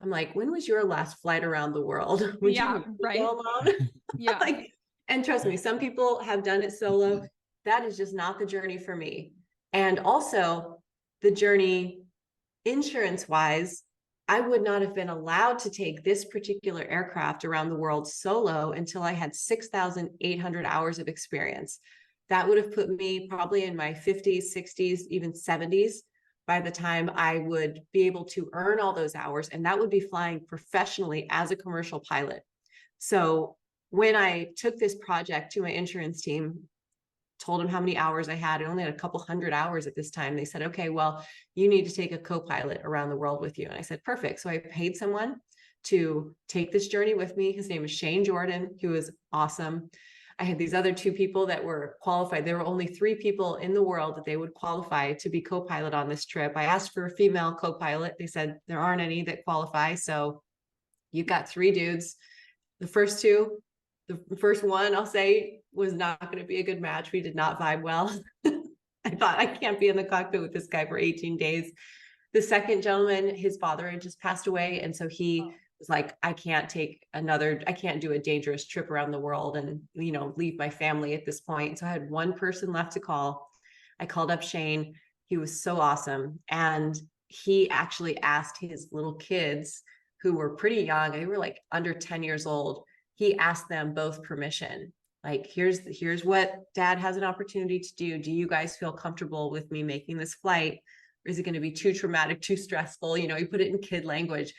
I'm like, when was your last flight around the world? Would you really go alone? Yeah. Like, and trust me, some people have done it solo. That is just not the journey for me. And also the journey insurance wise, I would not have been allowed to take this particular aircraft around the world solo until I had 6,800 hours of experience. That would have put me probably in my 50s, 60s, even 70s by the time I would be able to earn all those hours. And that would be flying professionally as a commercial pilot. So when I took this project to my insurance team, told them how many hours I had. I only had a couple hundred hours at this time. They said, okay, well, you need to take a co-pilot around the world with you. And I said, perfect. So I paid someone to take this journey with me. His name was Shane Jordan. He was awesome. I had these other 2 people that were qualified. There were only 3 people in the world that they would qualify to be co-pilot on this trip. I asked for a female co-pilot. They said there aren't any that qualify. So you've got 3 dudes. The first 2, the first one, I'll say, was not going to be a good match. We did not vibe well. I thought, I can't be in the cockpit with this guy for 18 days. The second gentleman, his father had just passed away. And so he was like, I can't do a dangerous trip around the world and, leave my family at this point. So I had one person left to call. I called up Shane. He was so awesome. And he actually asked his little kids, who were pretty young, they were like under 10 years old. He asked them both permission. Like, here's what dad has an opportunity to do. Do you guys feel comfortable with me making this flight? Or is it going to be too traumatic, too stressful? He put it in kid language,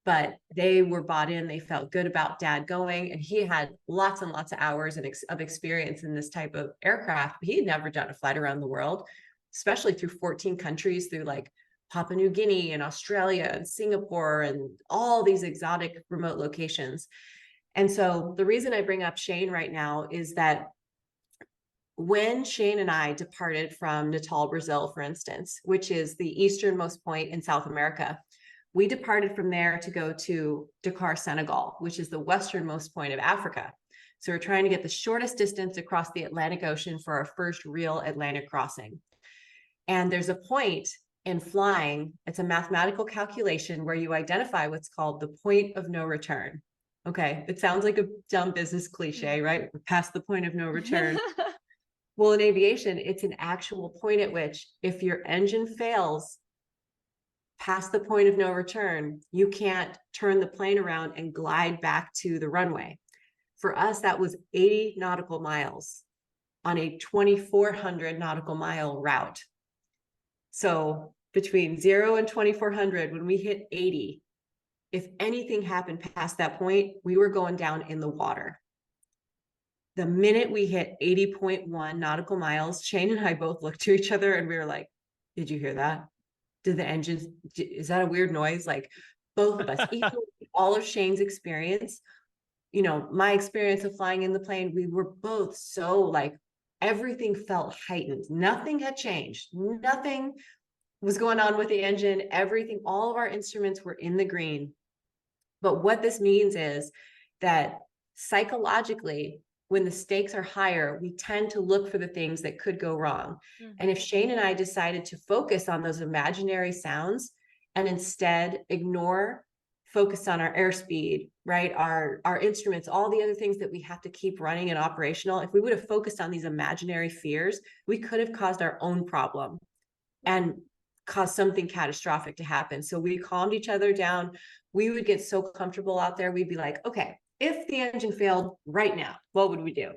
but they were bought in. They felt good about dad going. And he had lots and lots of hours of experience in this type of aircraft. He had never done a flight around the world, especially through 14 countries, through like Papua New Guinea and Australia and Singapore and all these exotic remote locations. And so the reason I bring up Shane right now is that when Shane and I departed from Natal, Brazil, for instance, which is the easternmost point in South America, we departed from there to go to Dakar, Senegal, which is the westernmost point of Africa. So we're trying to get the shortest distance across the Atlantic Ocean for our first real Atlantic crossing. And there's a point in flying, it's a mathematical calculation where you identify what's called the point of no return. Okay, it sounds like a dumb business cliche, right? We're past the point of no return. Well, in aviation, it's an actual point at which if your engine fails past the point of no return, you can't turn the plane around and glide back to the runway. For us, that was 80 nautical miles on a 2,400 nautical mile route. So between 0 and 2,400, when we hit 80, if anything happened past that point, we were going down in the water. The minute we hit 80.1 nautical miles, Shane and I both looked to each other and we were like, did you hear that? Did the engines, is that a weird noise? Like both of us equally all of Shane's experience, you know, my experience of flying in the plane, we were both so like, everything felt heightened. Nothing had changed. Nothing was going on with the engine. Everything, all of our instruments were in the green. But what this means is that psychologically, when the stakes are higher, we tend to look for the things that could go wrong. Mhm. And if Shane and I decided to focus on those imaginary sounds and instead focus on our airspeed, right? Our instruments, all the other things that we have to keep running and operational. If we would have focused on these imaginary fears, we could have caused our own problem and caused something catastrophic to happen. So we calmed each other down. We would get so comfortable out there. We'd be like, okay, if the engine failed right now, what would we do?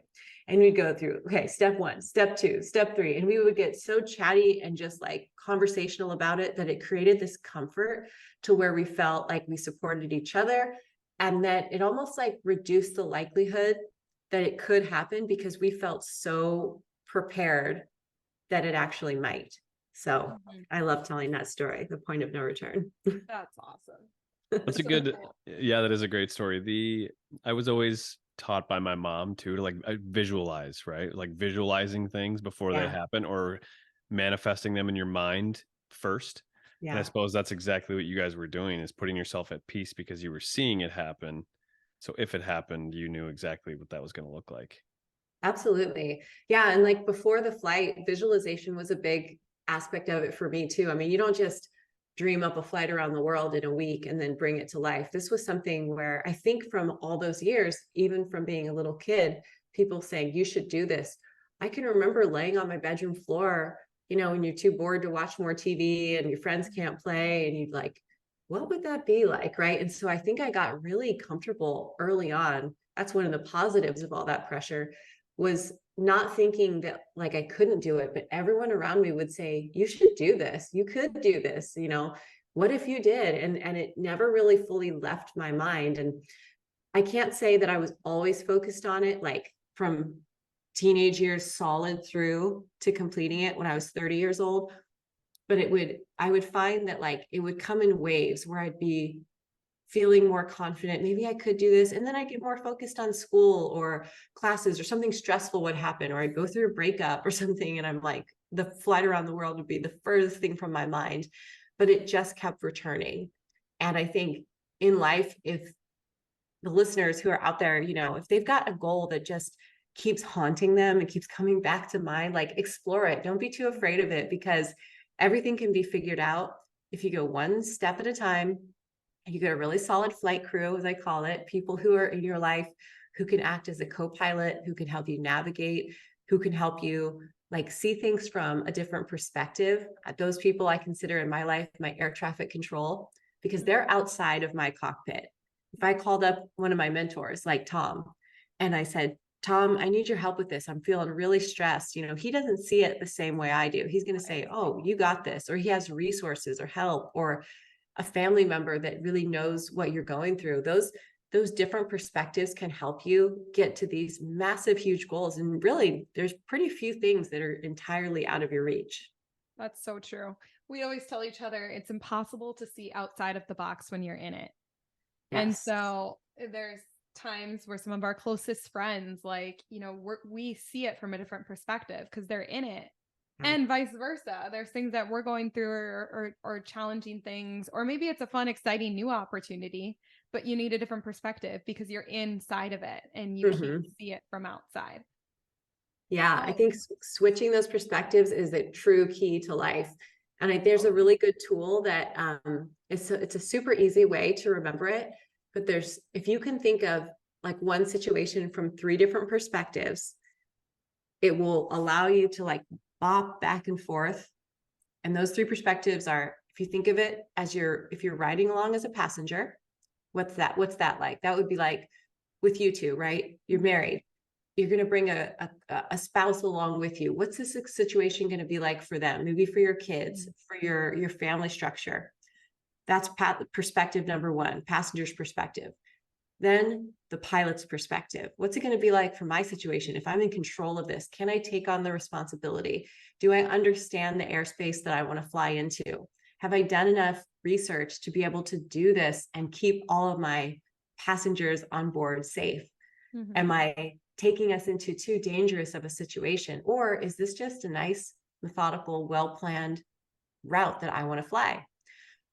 And we'd go through, okay, step 1, step 2, step 3. And we would get so chatty and just like conversational about it that it created this comfort to where we felt like we supported each other. And that it almost like reduced the likelihood that it could happen because we felt so prepared that it actually might. So I love telling that story, the point of no return. That's awesome. That's a good, yeah, that is a great story. I was always taught by my mom too to like visualize, right? Like visualizing things before they happen or manifesting them in your mind first. And I suppose that's exactly what you guys were doing, is putting yourself at peace because you were seeing it happen. So if it happened, you knew exactly what that was going to look like. Absolutely. Yeah. And like before the flight, visualization was a big aspect of it for me too. I mean, you don't just dream up a flight around the world in a week and then bring it to life. This was something where I think from all those years, even from being a little kid, people saying, you should do this. I can remember laying on my bedroom floor, you know, when you're too bored to watch more TV and your friends can't play and you'd like, what would that be like? Right. And so I think I got really comfortable early on. That's one of the positives of all that pressure, was not thinking that like I couldn't do it, but everyone around me would say, you should do this. You could do this. You know, what if you did? And it never really fully left my mind. And I can't say that I was always focused on it, like from teenage years solid through to completing it when I was 30 years old. But I would find that like it would come in waves where I'd be feeling more confident. Maybe I could do this. And then I get more focused on school or classes, or something stressful would happen, or I'd go through a breakup or something. And I'm like, the flight around the world would be the furthest thing from my mind, but it just kept returning. And I think in life, if the listeners who are out there, you know, if they've got a goal that just keeps haunting them and keeps coming back to mind, like explore it. Don't be too afraid of it, because everything can be figured out if you go one step at a time. You get a really solid flight crew, as I call it, people who are in your life who can act as a co-pilot, who can help you navigate, who can help you like see things from a different perspective. Those people I consider in my life my air traffic control, because they're outside of my cockpit. If I called up one of my mentors like Tom and I said, Tom, I need your help with this, I'm feeling really stressed, you know, he doesn't see it the same way I do. He's going to say, oh, you got this, or he has resources or help, or a family member that really knows what you're going through. Those different perspectives can help you get to these massive, huge goals. And really, there's pretty few things that are entirely out of your reach. That's so true. We always tell each other it's impossible to see outside of the box when you're in it. Yes. And so there's times where some of our closest friends, like, you know, we see it from a different perspective because they're in it. And vice versa. There's things that we're going through or challenging things, or maybe it's a fun, exciting new opportunity, but you need a different perspective because you're inside of it and you can't see it from outside. Yeah, I think switching those perspectives is a true key to life. And there's a really good tool that it's a super easy way to remember it. But if you can think of like one situation from 3 different perspectives, it will allow you to like bop back and forth. And those 3 perspectives are, if you think of it as if you're riding along as a passenger, what's that like? That would be like with you two, right? You're married. You're going to bring a spouse along with you. What's this situation going to be like for them? Maybe for your kids, for your family structure. That's perspective number 1, passenger's perspective. Then the pilot's perspective. What's it going to be like for my situation? If I'm in control of this, can I take on the responsibility? Do I understand the airspace that I want to fly into? Have I done enough research to be able to do this and keep all of my passengers on board safe? Mm-hmm. Am I taking us into too dangerous of a situation? Or is this just a nice, methodical, well-planned route that I want to fly?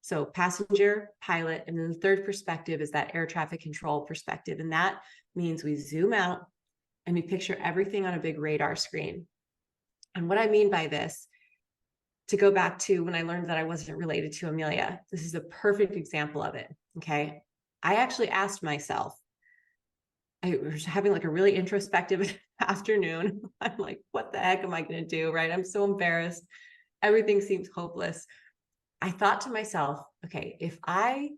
So passenger, pilot, and then the third perspective is that air traffic control perspective. And that means we zoom out and we picture everything on a big radar screen. And what I mean by this, to go back to when I learned that I wasn't related to Amelia, this is a perfect example of it. Okay. I actually asked myself, I was having like a really introspective afternoon. I'm like, what the heck am I going to do? Right. I'm so embarrassed. Everything seems hopeless. I thought to myself, okay, if I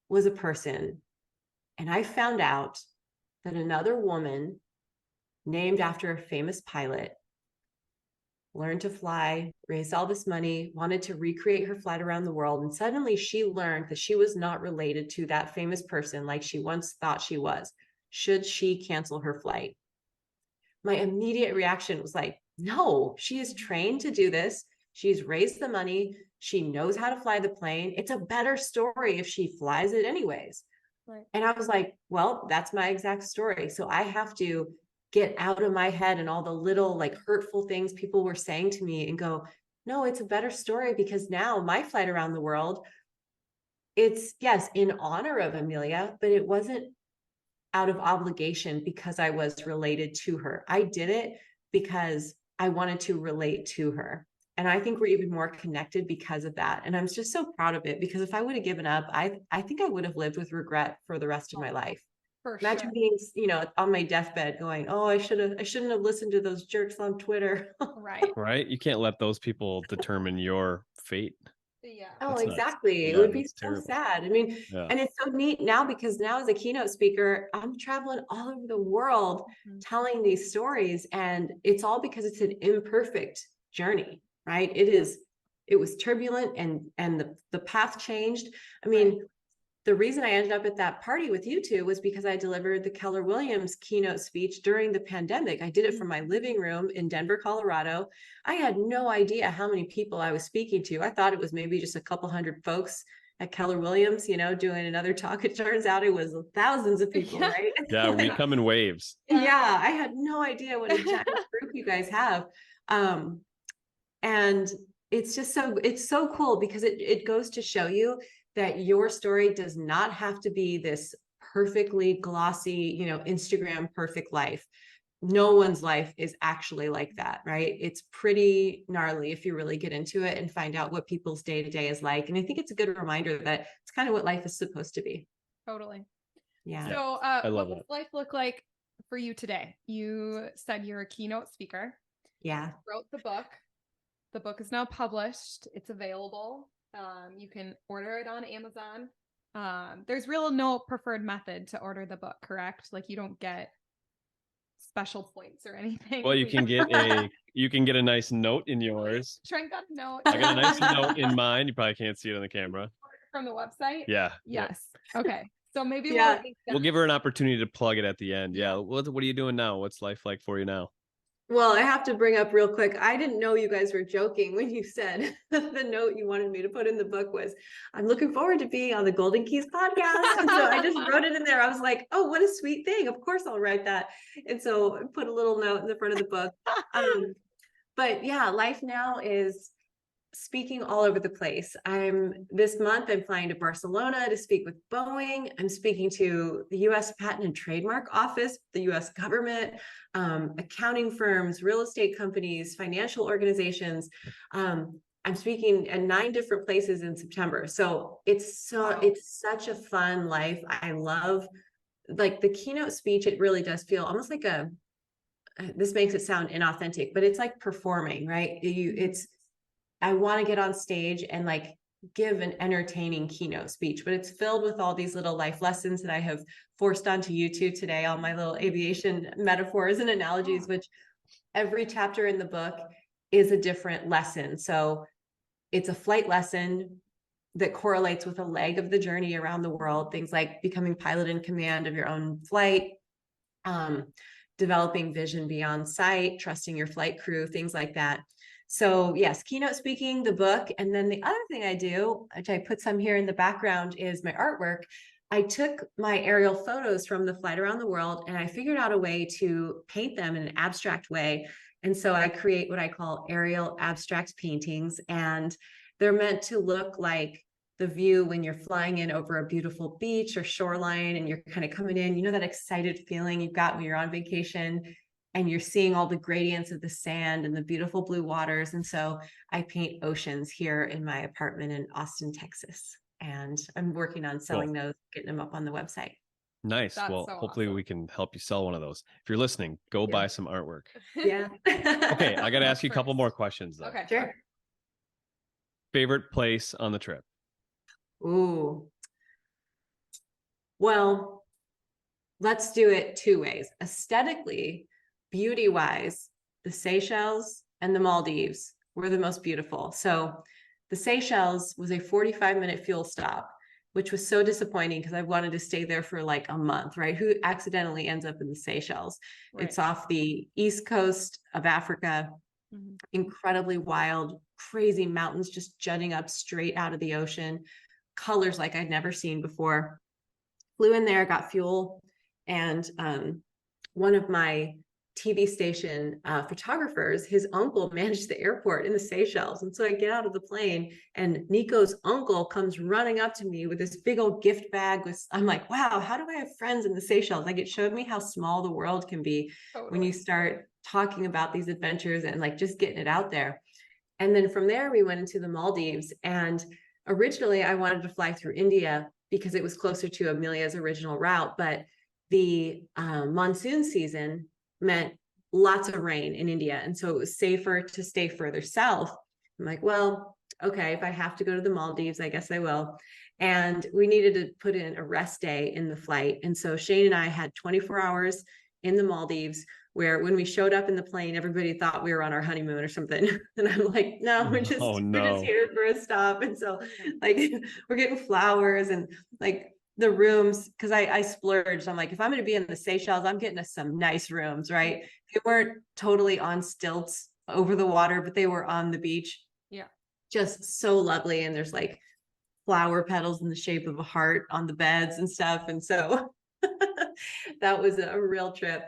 was a person and I found out that another woman named after a famous pilot learned to fly, raised all this money, wanted to recreate her flight around the world, and suddenly she learned that she was not related to that famous person like she once thought she was, should she cancel her flight? My immediate reaction was like, no, she is trained to do this. She's raised the money. She knows how to fly the plane. It's a better story if she flies it anyways. Right. And I was like, well, that's my exact story. So I have to get out of my head and all the little like hurtful things people were saying to me and go, no, it's a better story because now my flight around the world, it's yes, in honor of Amelia, but it wasn't out of obligation because I was related to her. I did it because I wanted to relate to her. And I think we're even more connected because of that. And I'm just so proud of it because if I would have given up, I think I would have lived with regret for the rest of my life. For Imagine sure. being, on my deathbed going, oh, I shouldn't have listened to those jerks on Twitter. Right. Right? You can't let those people determine your fate. Yeah. Oh, That's nuts. exactly. It Yeah, would be that's so terrible. sad. I mean, Yeah. and it's so neat now because now as a keynote speaker, I'm traveling all over the world telling these stories, and it's all because it's an imperfect journey, right? It was turbulent and the path changed. I mean, the reason I ended up at that party with you two was because I delivered the Keller Williams keynote speech during the pandemic. I did it from my living room in Denver, Colorado. I had no idea how many people I was speaking to. I thought it was maybe just a couple hundred folks at Keller Williams, doing another talk. It turns out it was thousands of people, right? Yeah, we come in waves. Yeah, I had no idea what a giant group you guys have. And it's so cool because it goes to show you that your story does not have to be this perfectly glossy, Instagram perfect life. No one's life is actually like that, right? It's pretty gnarly if you really get into it and find out what people's day-to-day is like. And I think it's a good reminder that it's kind of what life is supposed to be. Totally. Yeah. So I love what does it. life look like for you today? You said you're a keynote speaker. Yeah. You wrote the book. The book is now published. It's available. You can order it on Amazon. There's no preferred method to order the book, correct? Like you don't get special points or anything. Well, you can get a nice note in yours. Trent got a note. I got a nice note in mine. You probably can't see it on the camera. From the website? Yeah. Yes. Okay. So maybe we'll give her an opportunity to plug it at the end. Yeah. What are you doing now? What's life like for you now? Well, I have to bring up real quick. I didn't know you guys were joking when you said the note you wanted me to put in the book was, I'm looking forward to being on the Golden Keys podcast. And so I just wrote it in there. I was like, oh, what a sweet thing. Of course I'll write that. And so I put a little note in the front of the book. But yeah, life now is speaking all over the place. This month I'm flying to Barcelona to speak with Boeing. I'm speaking to the US Patent and Trademark Office, the US government, accounting firms, real estate companies, financial organizations. I'm speaking at 9 different places in September. So it's such a fun life. I love like the keynote speech. It really does feel almost like this makes it sound inauthentic, but it's like performing, right? I want to get on stage and like give an entertaining keynote speech, but it's filled with all these little life lessons that I have forced onto YouTube today, all my little aviation metaphors and analogies, which every chapter in the book is a different lesson. So it's a flight lesson that correlates with a leg of the journey around the world, things like becoming pilot in command of your own flight, developing vision beyond sight, trusting your flight crew, things like that. So yes, keynote speaking, the book. And then the other thing I do, which I put some here in the background, is my artwork. I took my aerial photos from the flight around the world and I figured out a way to paint them in an abstract way. And so I create what I call aerial abstract paintings, and they're meant to look like the view when you're flying in over a beautiful beach or shoreline and you're kind of coming in, you know, that excited feeling you've got when you're on vacation and you're seeing all the gradients of the sand and the beautiful blue waters. And so I paint oceans here in my apartment in Austin, Texas. And I'm working on selling those, getting them up on the website. Nice. That's well, so hopefully awesome. we can help you sell one of those. If you're listening, go buy some artwork. Yeah. Okay, I got to ask you a couple more questions though. Okay. Sure. Favorite place on the trip? Ooh. Well, let's do it two ways. Aesthetically, beauty-wise, the Seychelles and the Maldives were the most beautiful. So the Seychelles was a 45-minute fuel stop, which was so disappointing because I wanted to stay there for like a month, right? Who accidentally ends up in the Seychelles? Right. It's off the east coast of Africa, incredibly wild, crazy mountains just jutting up straight out of the ocean, colors like I'd never seen before. Flew in there, got fuel, and one of my TV station photographers, his uncle managed the airport in the Seychelles. And so I get out of the plane and Nico's uncle comes running up to me with this big old gift bag. I'm like, wow, how do I have friends in the Seychelles? Like, it showed me how small the world can be when you start talking about these adventures and like just getting it out there. And then from there, we went into the Maldives. And originally I wanted to fly through India because it was closer to Amelia's original route, but the monsoon season meant lots of rain in India. And so it was safer to stay further south. I'm like, well, okay, if I have to go to the Maldives, I guess I will. And we needed to put in a rest day in the flight. And so Shane and I had 24 hours in the Maldives, where when we showed up in the plane, everybody thought we were on our honeymoon or something. And I'm like, no, we're just here for a stop. And so like we're getting flowers and like the rooms, because I splurged. I'm like, if I'm going to be in the Seychelles, I'm getting us some nice rooms, right? They weren't totally on stilts over the water, but they were on the beach. Yeah. Just so lovely. And there's like flower petals in the shape of a heart on the beds and stuff. And so that was a real trip.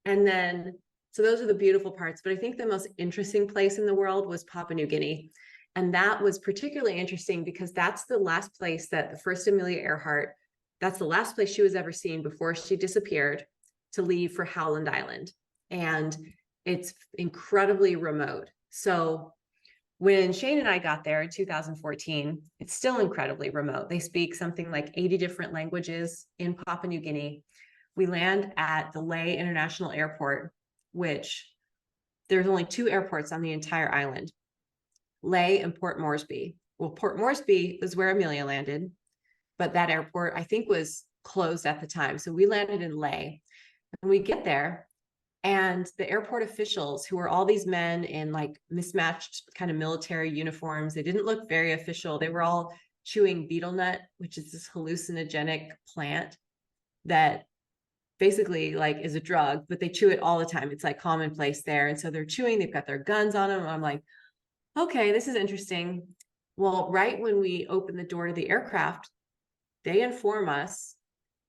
And then, so those are the beautiful parts. But I think the most interesting place in the world was Papua New Guinea. And that was particularly interesting because that's the last place that the first Amelia Earhart, that's the last place she was ever seen before she disappeared to leave for Howland Island. And it's incredibly remote. So when Shane and I got there in 2014, it's still incredibly remote. They speak something like 80 different languages in Papua New Guinea. We land at the Lae International Airport, which there's only two airports on the entire island, Lae and Port Moresby. Well, Port Moresby was where Amelia landed, but that airport, I think, was closed at the time. So we landed in Lae, and we get there, and the airport officials, who were all these men in like mismatched kind of military uniforms, they didn't look very official. They were all chewing betel nut, which is this hallucinogenic plant that basically like is a drug, but they chew it all the time. It's like commonplace there. And so they're chewing, they've got their guns on them. I'm like, okay, this is interesting. Well, right when we open the door to the aircraft, they inform us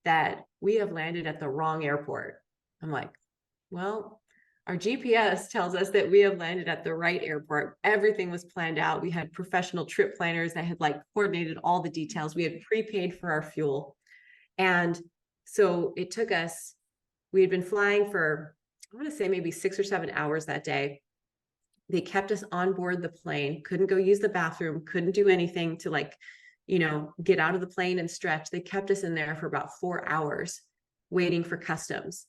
that we have landed at the wrong airport. I'm like, well, our GPS tells us that we have landed at the right airport. Everything was planned out. We had professional trip planners that had like coordinated all the details. We had prepaid for our fuel. And so it took us, we had been flying for, I want to say maybe 6 or 7 hours that day. They kept us on board the plane, couldn't go use the bathroom, couldn't do anything to like, you know, get out of the plane and stretch. They kept us in there for about 4 hours waiting for customs.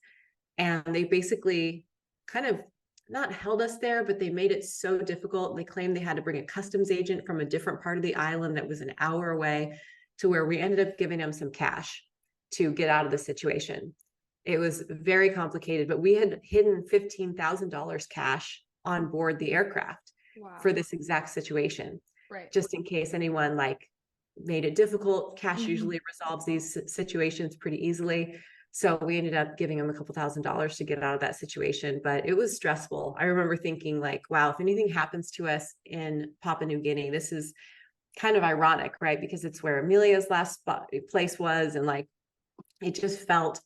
And they basically kind of not held us there, but they made it so difficult. They claimed they had to bring a customs agent from a different part of the island that was an hour away, to where we ended up giving them some cash to get out of the situation. It was very complicated, but we had hidden $15,000 cash on board the aircraft for this exact situation, right? Just in case anyone like made it difficult. Cash usually resolves these situations pretty easily. So we ended up giving him a couple $1,000s to get out of that situation, but it was stressful. I remember thinking like, wow, if anything happens to us in Papua New Guinea, this is kind of ironic, right? Because it's where Amelia's last place was. And like, it just felt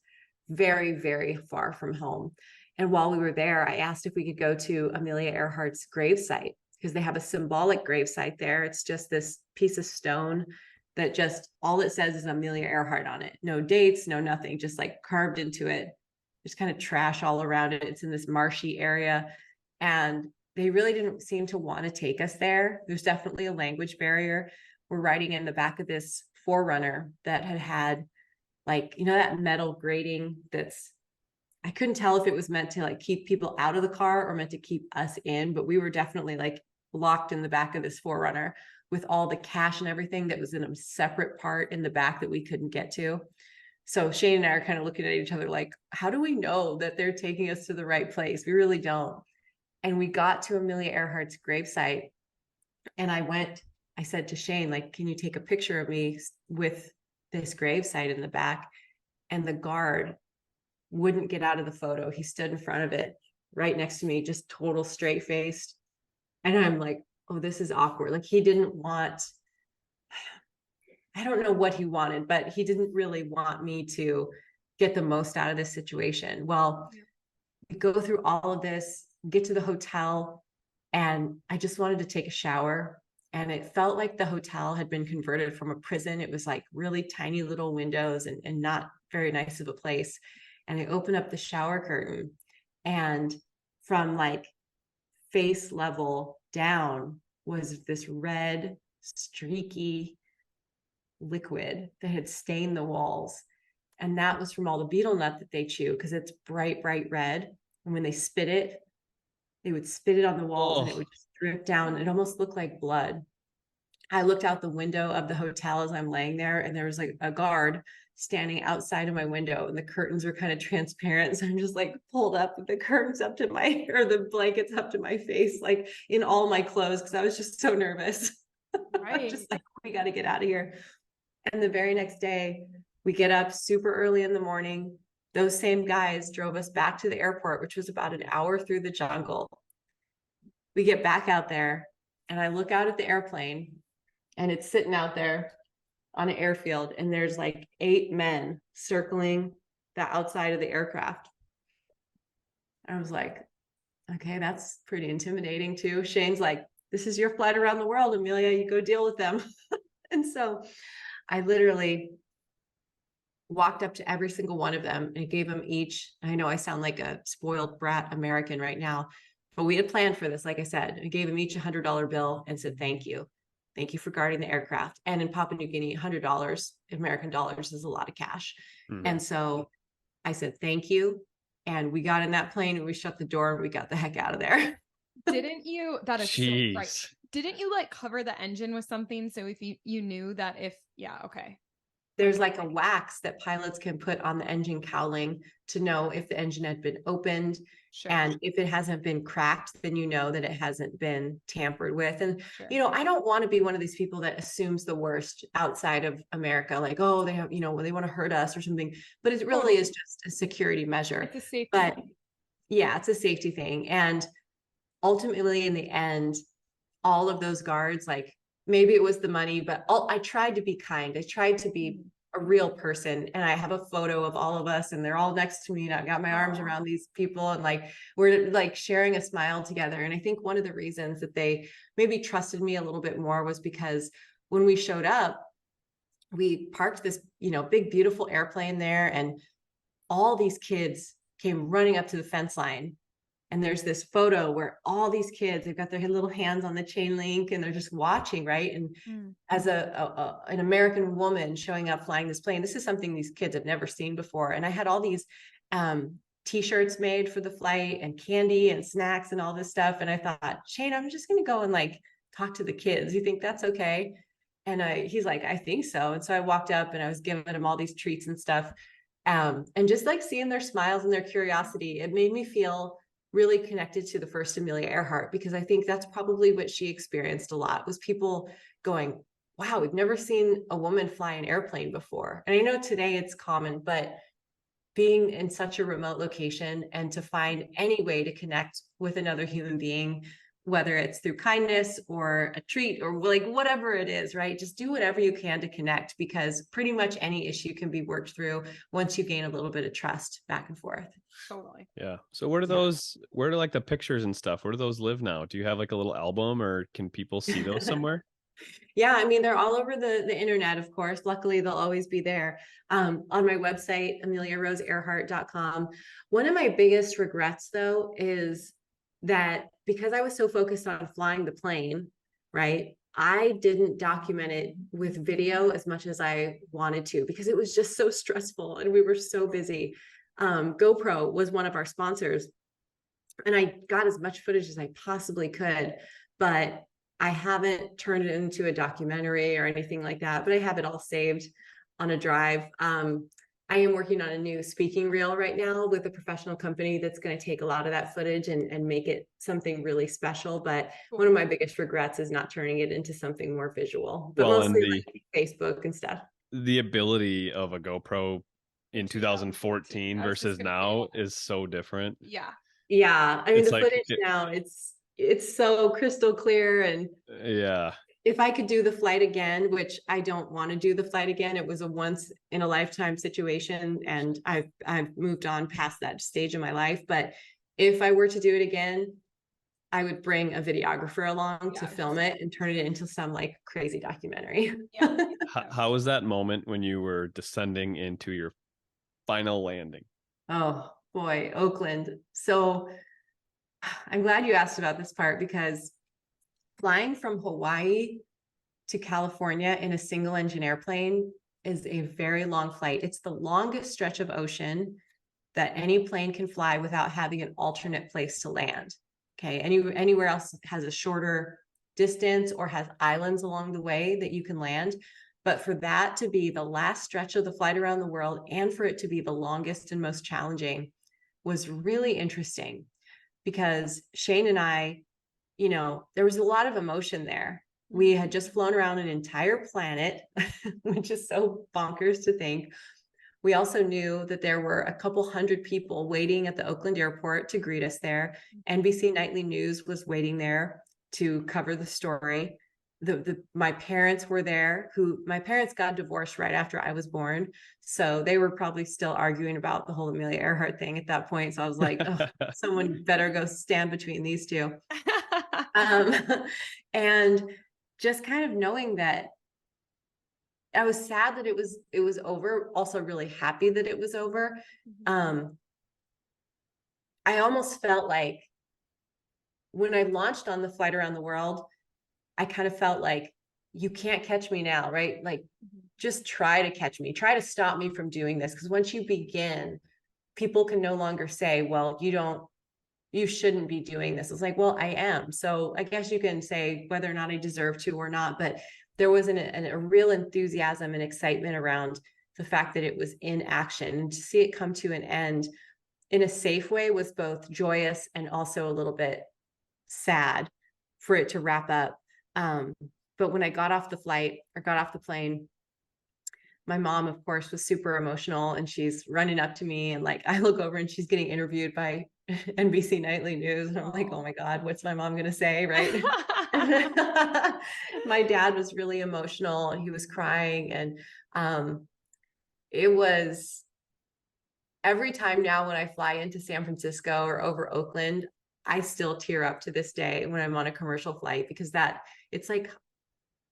very, very far from home. And while we were there, I asked if we could go to Amelia Earhart's gravesite because they have a symbolic gravesite there. It's just this piece of stone that just all it says is Amelia Earhart on it. No dates, no nothing, just like carved into it. There's kind of trash all around it. It's in this marshy area. And they really didn't seem to want to take us there. There's definitely a language barrier. We're riding in the back of this 4Runner that had like, that metal grating that's, I couldn't tell if it was meant to like keep people out of the car or meant to keep us in, but we were definitely like locked in the back of this 4Runner with all the cash and everything that was in a separate part in the back that we couldn't get to. So Shane and I are kind of looking at each other like, how do we know that they're taking us to the right place? We really don't. And we got to Amelia Earhart's gravesite. And I said to Shane, like, can you take a picture of me with this gravesite in the back? And the guard wouldn't get out of the photo. He stood in front of it right next to me, just total straight faced. And I'm like, oh, this is awkward. Like he didn't want, I don't know what he wanted, but he didn't really want me to get the most out of this situation. Well, we go through all of this, get to the hotel, and I just wanted to take a shower. And it felt like the hotel had been converted from a prison. It was like really tiny little windows and not very nice of a place. And I opened up the shower curtain, and from like face level down was this red, streaky liquid that had stained the walls. And that was from all the betel nut that they chew because it's bright, bright red. And when they spit it, they would spit it on the walls and it would just drip down. It almost looked like blood. I looked out the window of the hotel as I'm laying there, and there was like a guard standing outside of my window, and the curtains were kind of transparent. So I'm just like pulled up with the curtains up to my, or the blankets up to my face, like in all my clothes, because I was just so nervous. Right. Just like, we got to get out of here. And the very next day, we get up super early in the morning. Those same guys drove us back to the airport, which was about an hour through the jungle. We get back out there, and I look out at the airplane, and it's sitting out there on an airfield, and there's like 8 men circling the outside of the aircraft. I was like, okay, that's pretty intimidating too. Shane's like, this is your flight around the world, Amelia, you go deal with them. And so I literally walked up to every single one of them and gave them each, I know I sound like a spoiled brat American right now, but we had planned for this. Like I said, I gave them each $100 bill and said, thank you. Thank you for guarding the aircraft. And in Papua New Guinea, $100 American dollars is a lot of cash. Mm-hmm. And so I said, thank you. And we got in that plane and we shut the door and we got the heck out of there. Didn't you? That is so right. Didn't you like cover the engine with something? So if you knew that okay. There's like a wax that pilots can put on the engine cowling to know if the engine had been opened. Sure. And if it hasn't been cracked, then you know that it hasn't been tampered with. And, sure. I don't want to be one of these people that assumes the worst outside of America, like, oh, they have, they want to hurt us or something. But it really is just a security measure. It's a safety thing. Yeah, it's a safety thing. And ultimately, in the end, all of those guards, like, maybe it was the money, but I tried to be kind. I tried to be a real person. And I have a photo of all of us and they're all next to me. And I've got my arms around these people and like, we're like sharing a smile together. And I think one of the reasons that they maybe trusted me a little bit more was because when we showed up, we parked this, big, beautiful airplane there. And all these kids came running up to the fence line. And there's this photo where all these kids, they've got their little hands on the chain link and they're just watching, right? And as an American woman showing up flying this plane, this is something these kids had never seen before. And I had all these T-shirts made for the flight and candy and snacks and all this stuff. And I thought, Shane, I'm just going to go and like talk to the kids. You think that's okay? And he's like, I think so. And so I walked up and I was giving him all these treats and stuff. And just like seeing their smiles and their curiosity, it made me feel really connected to the first Amelia Earhart, because I think that's probably what she experienced a lot, was people going, wow, we've never seen a woman fly an airplane before. And I know today it's common, but being in such a remote location and to find any way to connect with another human being, whether it's through kindness or a treat or like whatever it is, right? Just do whatever you can to connect, because pretty much any issue can be worked through once you gain a little bit of trust back and forth. Totally. Yeah. So where do like the pictures and stuff, where do those live now? Do you have like a little album, or can people see those somewhere? Yeah, I mean, they're all over the internet, of course. Luckily, they'll always be there. On my website, ameliaroseearhart.com. One of my biggest regrets, though, is that because I was so focused on flying the plane, right, I didn't document it with video as much as I wanted to, because it was just so stressful and we were so busy. GoPro was one of our sponsors, and I got as much footage as I possibly could, but I haven't turned it into a documentary or anything like that, but I have it all saved on a drive. I am working on a new speaking reel right now with a professional company that's going to take a lot of that footage and make it something really special. But one of my biggest regrets is not turning it into something more visual, but Well, and mostly like Facebook and stuff. the ability of a GoPro in 2014 I was just versus gonna now say. is so different. Yeah. Yeah, I mean, It's the like footage now, it's so crystal clear. And yeah. if I could do the flight again, which I don't want to do the flight again, it was a once in a lifetime situation, and I've moved on past that stage of my life. But if I were to do it again, I would bring a videographer along to film it and turn it into some like crazy documentary. Yeah. How was that moment when you were descending into your final landing? Oh boy, Oakland. So I'm glad you asked about this part, because flying from Hawaii to California in a single engine airplane is a very long flight. It's the longest stretch of ocean that any plane can fly without having an alternate place to land. Okay, anywhere else has a shorter distance or has islands along the way that you can land. But for that to be the last stretch of the flight around the world, and for it to be the longest and most challenging, was really interesting, because Shane and I, there was a lot of emotion there. We had just flown around an entire planet, which is so bonkers to think. We also knew that there were a couple hundred people waiting at the Oakland airport to greet us there. NBC Nightly News was waiting there to cover the story. My parents were there, my parents got divorced right after I was born. So they were probably still arguing about the whole Amelia Earhart thing at that point. So I was like, oh, someone better go stand between these two. And just kind of knowing that, I was sad that it was over, also really happy that it was over. I almost felt like when I launched on the flight around the world, I kind of felt like, you can't catch me now, right? Like, just try to catch me, try to stop me from doing this. Because once you begin, people can no longer say, well, you shouldn't be doing this. It's like, well, I am. So I guess you can say whether or not I deserve to or not, but there was a real enthusiasm and excitement around the fact that it was in action, and to see it come to an end in a safe way was both joyous and also a little bit sad for it to wrap up. But when I got off the plane, my mom, of course, was super emotional, and she's running up to me, and like, I look over and she's getting interviewed by NBC Nightly News, and I'm like, oh my God, what's my mom gonna say, right? My dad was really emotional, and he was crying, and it was, every time now when I fly into San Francisco or over Oakland, I still tear up to this day when I'm on a commercial flight, because it's like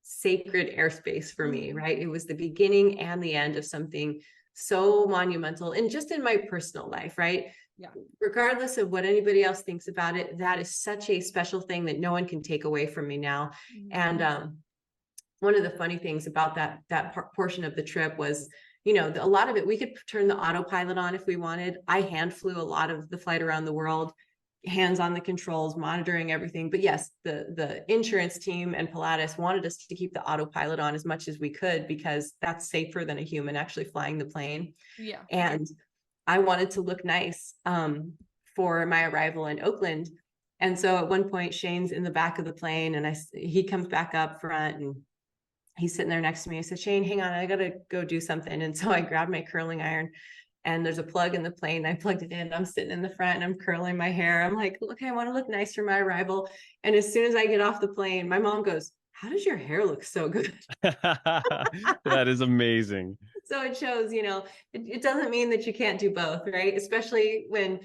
sacred airspace for me, right? It was the beginning and the end of something so monumental, and just in my personal life, right? Yeah. Regardless of what anybody else thinks about it, that is such a special thing that no one can take away from me now. And one of the funny things about that portion of the trip was, a lot of it, we could turn the autopilot on if we wanted. I hand flew a lot of the flight around the world, hands on the controls, monitoring everything. But yes, the insurance team and Pilatus wanted us to keep the autopilot on as much as we could, because that's safer than a human actually flying the plane. Yeah. And I wanted to look nice for my arrival in Oakland. And so at one point, Shane's in the back of the plane, and he comes back up front, and he's sitting there next to me. I said, Shane, hang on, I got to go do something. And so I grabbed my curling iron, and there's a plug in the plane. I plugged it in. I'm sitting in the front and I'm curling my hair. I'm like, okay, I want to look nice for my arrival. And as soon as I get off the plane, my mom goes, how does your hair look so good? That is amazing. So it shows, it doesn't mean that you can't do both, right? Especially when,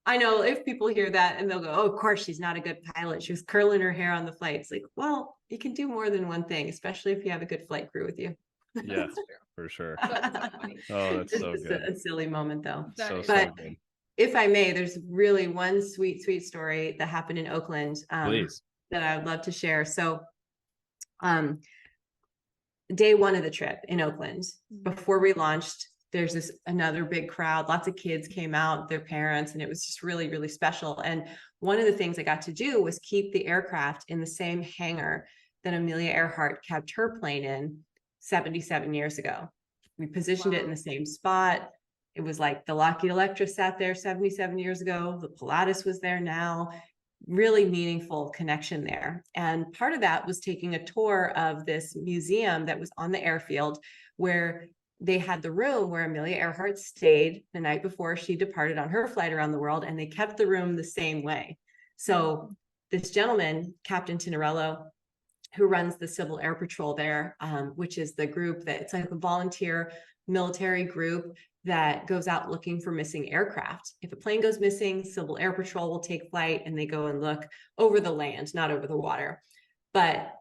I know if people hear that and they'll go, oh, of course, she's not a good pilot. She was curling her hair on the flight. It's like, well, you can do more than one thing, especially if you have a good flight crew with you. Yeah, for sure. Oh, that's so good. A silly moment though. So But good. if I may, there's really one sweet, sweet story that happened in Oakland Please. that I would love to share. So day one of the trip in Oakland, before we launched, there's another big crowd. Lots of kids came out, their parents, and it was just really, really special. And one of the things I got to do was keep the aircraft in the same hangar that Amelia Earhart kept her plane in 77 years ago. We positioned it in the same spot. It was like the Lockheed Electra sat there 77 years ago. The Pilatus was there now. Really meaningful connection there. And part of that was taking a tour of this museum that was on the airfield, where they had the room where Amelia Earhart stayed the night before she departed on her flight around the world, and they kept the room the same way. So this gentleman, Captain Tinarello, who runs the Civil Air Patrol there, which is the group that it's like a volunteer military group that goes out looking for missing aircraft. If a plane goes missing, Civil Air Patrol will take flight and they go and look over the land, not over the water. But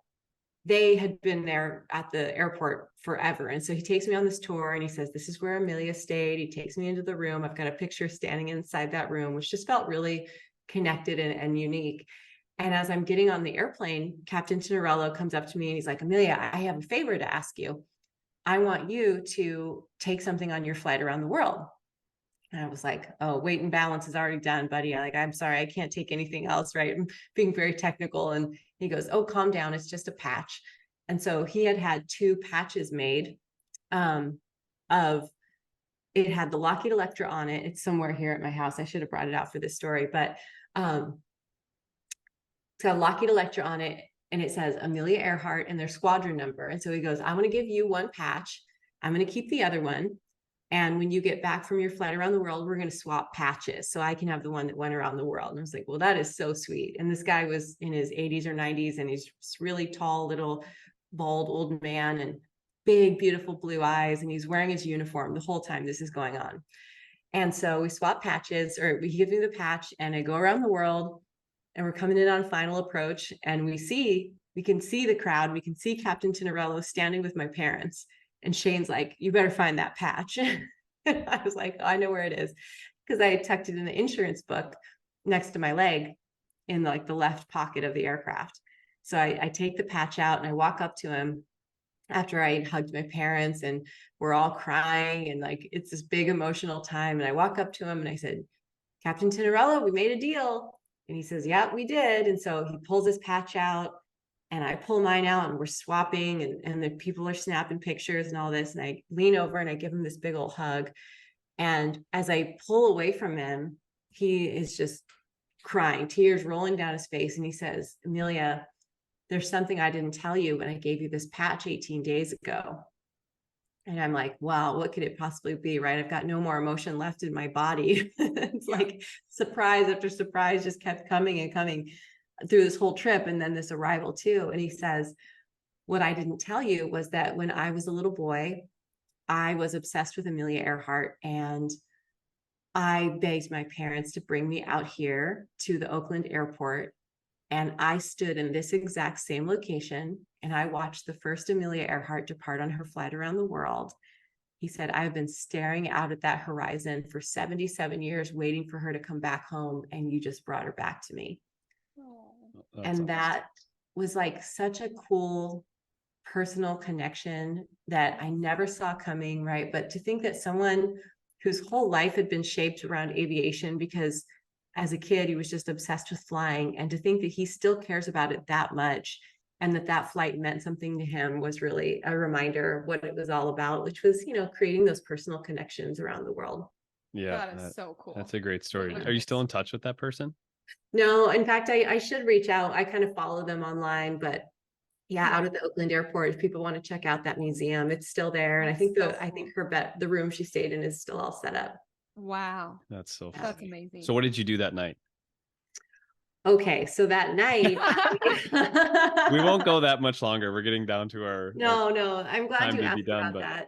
they had been there at the airport forever. And so he takes me on this tour and he says, this is where Amelia stayed. He takes me into the room. I've got a picture standing inside that room, which just felt really connected and unique. And as I'm getting on the airplane, Captain Tinarello comes up to me and he's like, Amelia, I have a favor to ask you. I want you to take something on your flight around the world. And I was like, oh, weight and balance is already done, buddy. I'm sorry, I can't take anything else, right? I'm being very technical. And he goes, oh, calm down. It's just a patch. And so he had 2 patches made of, it had the Lockheed Electra on it. It's somewhere here at my house. I should have brought it out for this story, but it's got Lockheed Electra on it. And it says Amelia Earhart and their squadron number. And so he goes, I'm going to give you 1 patch. I'm going to keep the other one. And when you get back from your flight around the world, we're going to swap patches. So I can have the one that went around the world. And I was like, well, that is so sweet. And this guy was in his 80s or 90s, and he's really tall, little bald old man, and big, beautiful blue eyes. And he's wearing his uniform the whole time this is going on. And so we swap patches, or we give me the patch, and I go around the world. And we're coming in on final approach, and we can see the crowd. We can see Captain Tinarello standing with my parents. And Shane's like, you better find that patch. I was like, oh, I know where it is. Because I tucked it in the insurance book next to my leg in like the left pocket of the aircraft. So I take the patch out and I walk up to him after I hugged my parents, and we're all crying, and like, it's this big emotional time. And I walk up to him and I said, Captain Tinarello, we made a deal. And he says, yeah, we did. And so he pulls his patch out and I pull mine out, and we're swapping, and the people are snapping pictures and all this. And I lean over and I give him this big old hug. And as I pull away from him, he is just crying, tears rolling down his face. And he says, Amelia, there's something I didn't tell you when I gave you this patch 18 days ago. And I'm like, wow, what could it possibly be, right? I've got no more emotion left in my body. It's like surprise after surprise just kept coming and coming through this whole trip, and then this arrival too. And he says, what I didn't tell you was that when I was a little boy, I was obsessed with Amelia Earhart, and I begged my parents to bring me out here to the Oakland airport. And I stood in this exact same location, and I watched the first Amelia Earhart depart on her flight around the world. He said, I've been staring out at that horizon for 77 years, waiting for her to come back home, and you just brought her back to me. And awesome. That was like such a cool personal connection that I never saw coming, right? But to think that someone whose whole life had been shaped around aviation, because as a kid, he was just obsessed with flying, and to think that he still cares about it that much, and that flight meant something to him, was really a reminder of what it was all about, which was, creating those personal connections around the world. Yeah. That is so cool. That's a great story. Are you still in touch with that person? No, in fact, I should reach out. I kind of follow them online, but Yeah, out at the Oakland airport. If people want to check out that museum, it's still there. And I think the room she stayed in is still all set up. Wow. That's so fun. That's amazing. So what did you do that night? Okay, so that night we won't go that much longer. We're getting down to our no, I'm glad time you to asked be done, about that.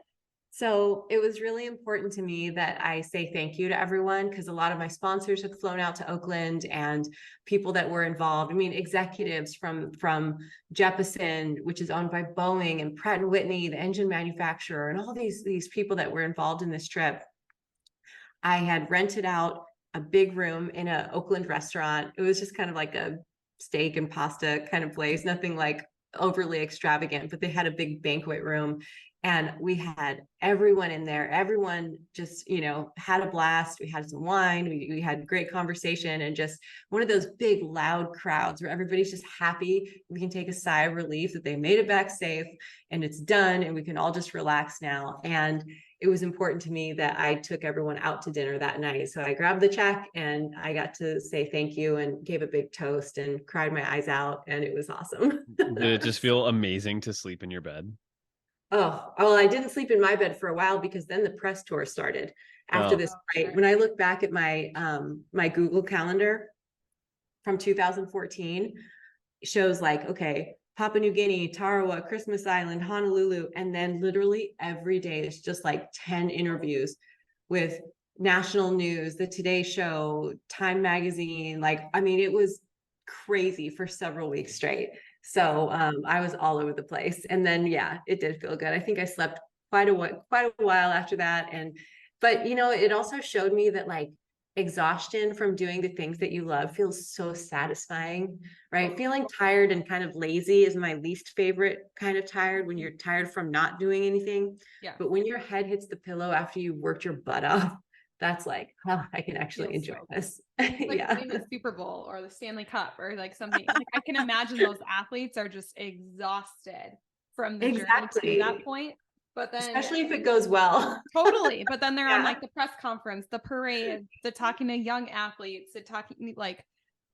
So it was really important to me that I say thank you to everyone, because a lot of my sponsors had flown out to Oakland, and people that were involved. I mean, executives from Jeppesen, which is owned by Boeing, and Pratt and Whitney, the engine manufacturer, and all these people that were involved in this trip. I had rented out a big room in an Oakland restaurant. It was just kind of like a steak and pasta kind of place, nothing like overly extravagant, but they had a big banquet room, and we had everyone in there. Everyone just, had a blast. We had some wine, we had great conversation, and just one of those big loud crowds where everybody's just happy. We can take a sigh of relief that they made it back safe and it's done, and we can all just relax now. And it was important to me that I took everyone out to dinner that night. So I grabbed the check and I got to say thank you and gave a big toast and cried my eyes out. And it was awesome. Did it just feel amazing to sleep in your bed? Oh, well, I didn't sleep in my bed for a while, because then the press tour started after this flight. When I look back at my my Google Calendar from 2014, it shows like, okay, Papua New Guinea, Tarawa, Christmas Island, Honolulu, and then literally every day it's just like 10 interviews with national news, the Today Show, Time Magazine. Like, I mean, it was crazy for several weeks straight. So I was all over the place. And then, yeah, it did feel good. I think I slept quite a while after that. But it also showed me that, like, exhaustion from doing the things that you love feels so satisfying, right? Feeling tired and kind of lazy is my least favorite kind of tired, when you're tired from not doing anything. Yeah. But when your head hits the pillow after you worked your butt off, that's like, oh, I can actually enjoy this. Like yeah. winning the Super Bowl or the Stanley Cup or like something. Like, I can imagine those athletes are just exhausted from the journey to that point. But then, especially if it goes well. Totally. But then they're on like the press conference, the parade, the talking to young athletes, the talking, like,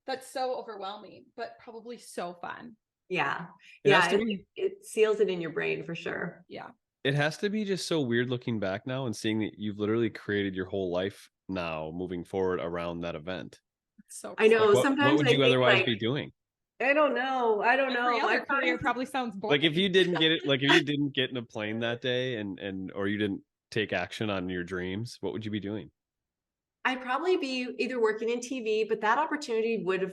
that's so overwhelming, but probably so fun. Yeah. It seals it in your brain for sure. Yeah. It has to be just so weird looking back now and seeing that you've literally created your whole life now moving forward around that event. So I know. Like, sometimes what would you otherwise be doing? I don't know. Every other career probably sounds boring. Like, if you didn't get it, like if you didn't get in a plane that day or you didn't take action on your dreams, what would you be doing? I'd probably be either working in TV, but that opportunity wouldn't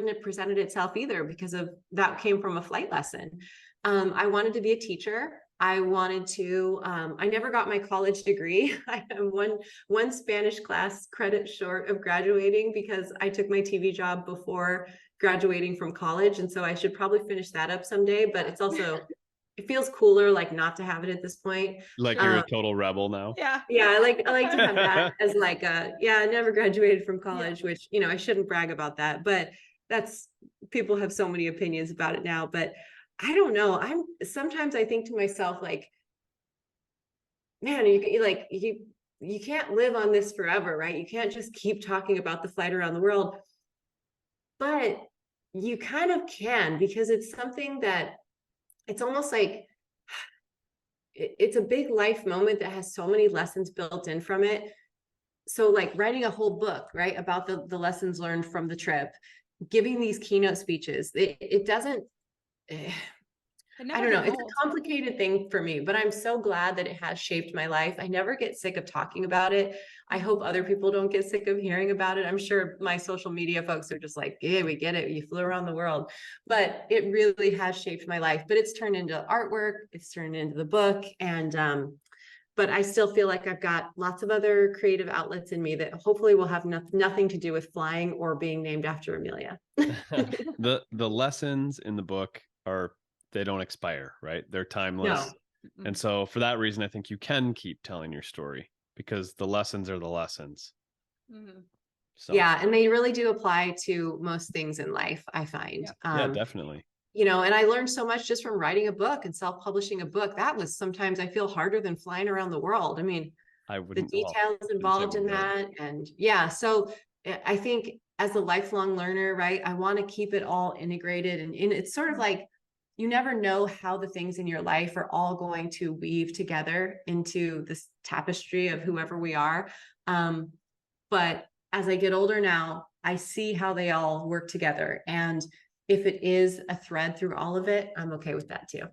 have presented itself either, because of that came from a flight lesson. I wanted to be a teacher. I wanted to, I never got my college degree. I am one Spanish class credit short of graduating, because I took my TV job before graduating from college. And so I should probably finish that up someday, but it's also, it feels cooler, like, not to have it at this point. Like, you're a total rebel now. Yeah. I like to have that as like I never graduated from college, which, I shouldn't brag about that, but people have so many opinions about it now. But I don't know. Sometimes I think to myself, like, man, you can't live on this forever, right? You can't just keep talking about the flight around the world, but you kind of can, because it's something that it's almost like it's a big life moment that has so many lessons built in from it. So, like, writing a whole book, right, about the lessons learned from the trip, giving these keynote speeches, it doesn't, I don't know. It's a complicated thing for me, but I'm so glad that it has shaped my life. I never get sick of talking about it. I hope other people don't get sick of hearing about it. I'm sure my social media folks are just like, yeah, we get it. You flew around the world, but it really has shaped my life. But it's turned into artwork. It's turned into the book. And, but I still feel like I've got lots of other creative outlets in me that hopefully will have nothing to do with flying or being named after Amelia. The lessons in the book they don't expire, right? They're timeless. No. And so for that reason, I think you can keep telling your story, because the lessons are the lessons. Mm-hmm. So. Yeah. And they really do apply to most things in life, I find. Yeah, definitely. And I learned so much just from writing a book and self-publishing a book. That was sometimes, I feel, harder than flying around the world. I mean, the details involved in that. And so I think as a lifelong learner, right, I want to keep it all integrated. And it's sort of like, you never know how the things in your life are all going to weave together into this tapestry of whoever we are. But as I get older now, I see how they all work together. And if it is a thread through all of it, I'm okay with that too.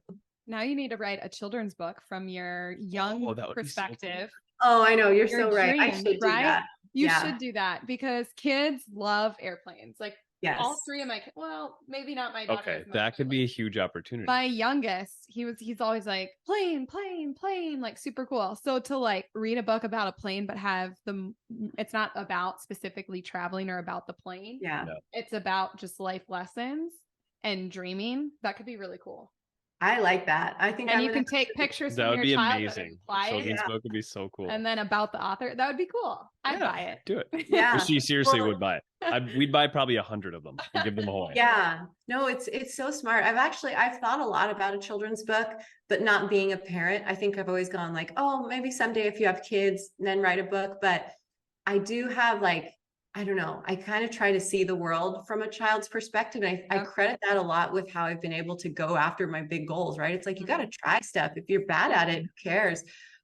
Now you need to write a children's book from your young perspective. Oh, I know. You're your so right. I dreams, should do that. You should do that because kids love airplanes. Like all three of well, maybe not my daughter. Okay, that could be a huge opportunity. My youngest, he's always like plane, like super cool. So to like read a book about a plane, but have it's not about specifically traveling or about the plane. Yeah. It's about just life lessons and dreaming. That could be really cool. I like that. I think, and you can take pictures. That would be amazing. Children's book would be so cool. And then about the author, that would be cool. I'd buy it. Do it. Yeah, she seriously would buy it. We'd buy probably 100 of them and give them away. Yeah, no, it's so smart. I've thought a lot about a children's book, but not being a parent. I think I've always gone like, oh, maybe someday if you have kids, then write a book. But I do have I don't know, I kind of try to see the world from a child's perspective. And I credit that a lot with how I've been able to go after my big goals, right? It's like, you got to try stuff. If you're bad at it, who cares?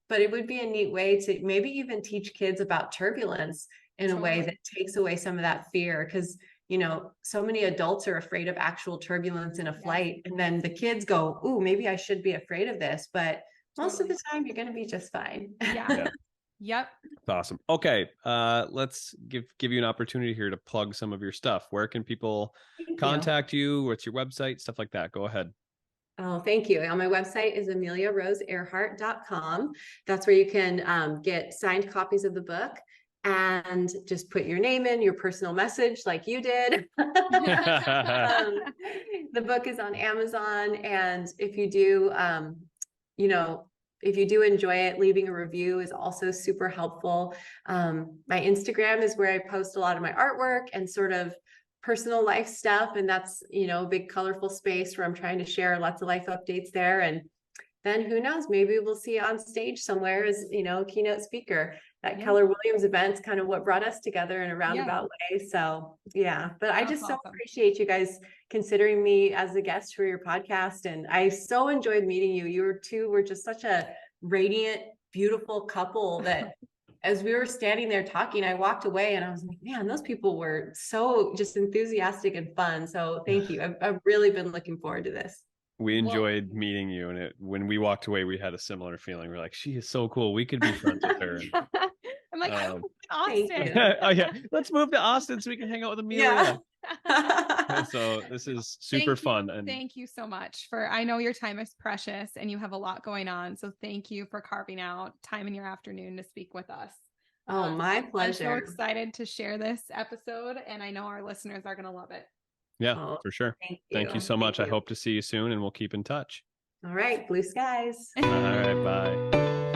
But it would be a neat way to maybe even teach kids about turbulence in a way that takes away some of that fear. Because, so many adults are afraid of actual turbulence in a flight. And then the kids go, ooh, maybe I should be afraid of this. But most of the time, you're going to be just fine. Yeah. Yep. That's awesome. Okay. Let's give you an opportunity here to plug some of your stuff. Where can people contact you? What's your website? Stuff like that. Go ahead. Oh, thank you. On my website is ameliaroseearhart.com. That's where you can get signed copies of the book and just put your name in, your personal message like you did. The book is on Amazon. And if you do, if you do enjoy it, leaving a review is also super helpful. My Instagram is where I post a lot of my artwork and sort of personal life stuff. And that's, a big colorful space where I'm trying to share lots of life updates there. And then who knows, maybe we'll see you on stage somewhere as, a keynote speaker. That Keller Williams event's kind of what brought us together in a roundabout way. So but I just so appreciate you guys considering me as a guest for your podcast. And I so enjoyed meeting you. You two were just such a radiant, beautiful couple that as we were standing there talking, I walked away and I was like, man, those people were so just enthusiastic and fun. So thank you. I've really been looking forward to this. We enjoyed meeting you, and when we walked away, we had a similar feeling. We're like, she is so cool. We could be friends with her. I'm like, Austin. Oh yeah, let's move to Austin so we can hang out with Amelia. So this is super fun. And thank you so much I know your time is precious and you have a lot going on. So thank you for carving out time in your afternoon to speak with us. Oh, my pleasure. I'm so excited to share this episode, and I know our listeners are going to love it. Yeah, for sure. Thank you so much. I hope to see you soon, and we'll keep in touch. All right. Blue skies. All right. Bye.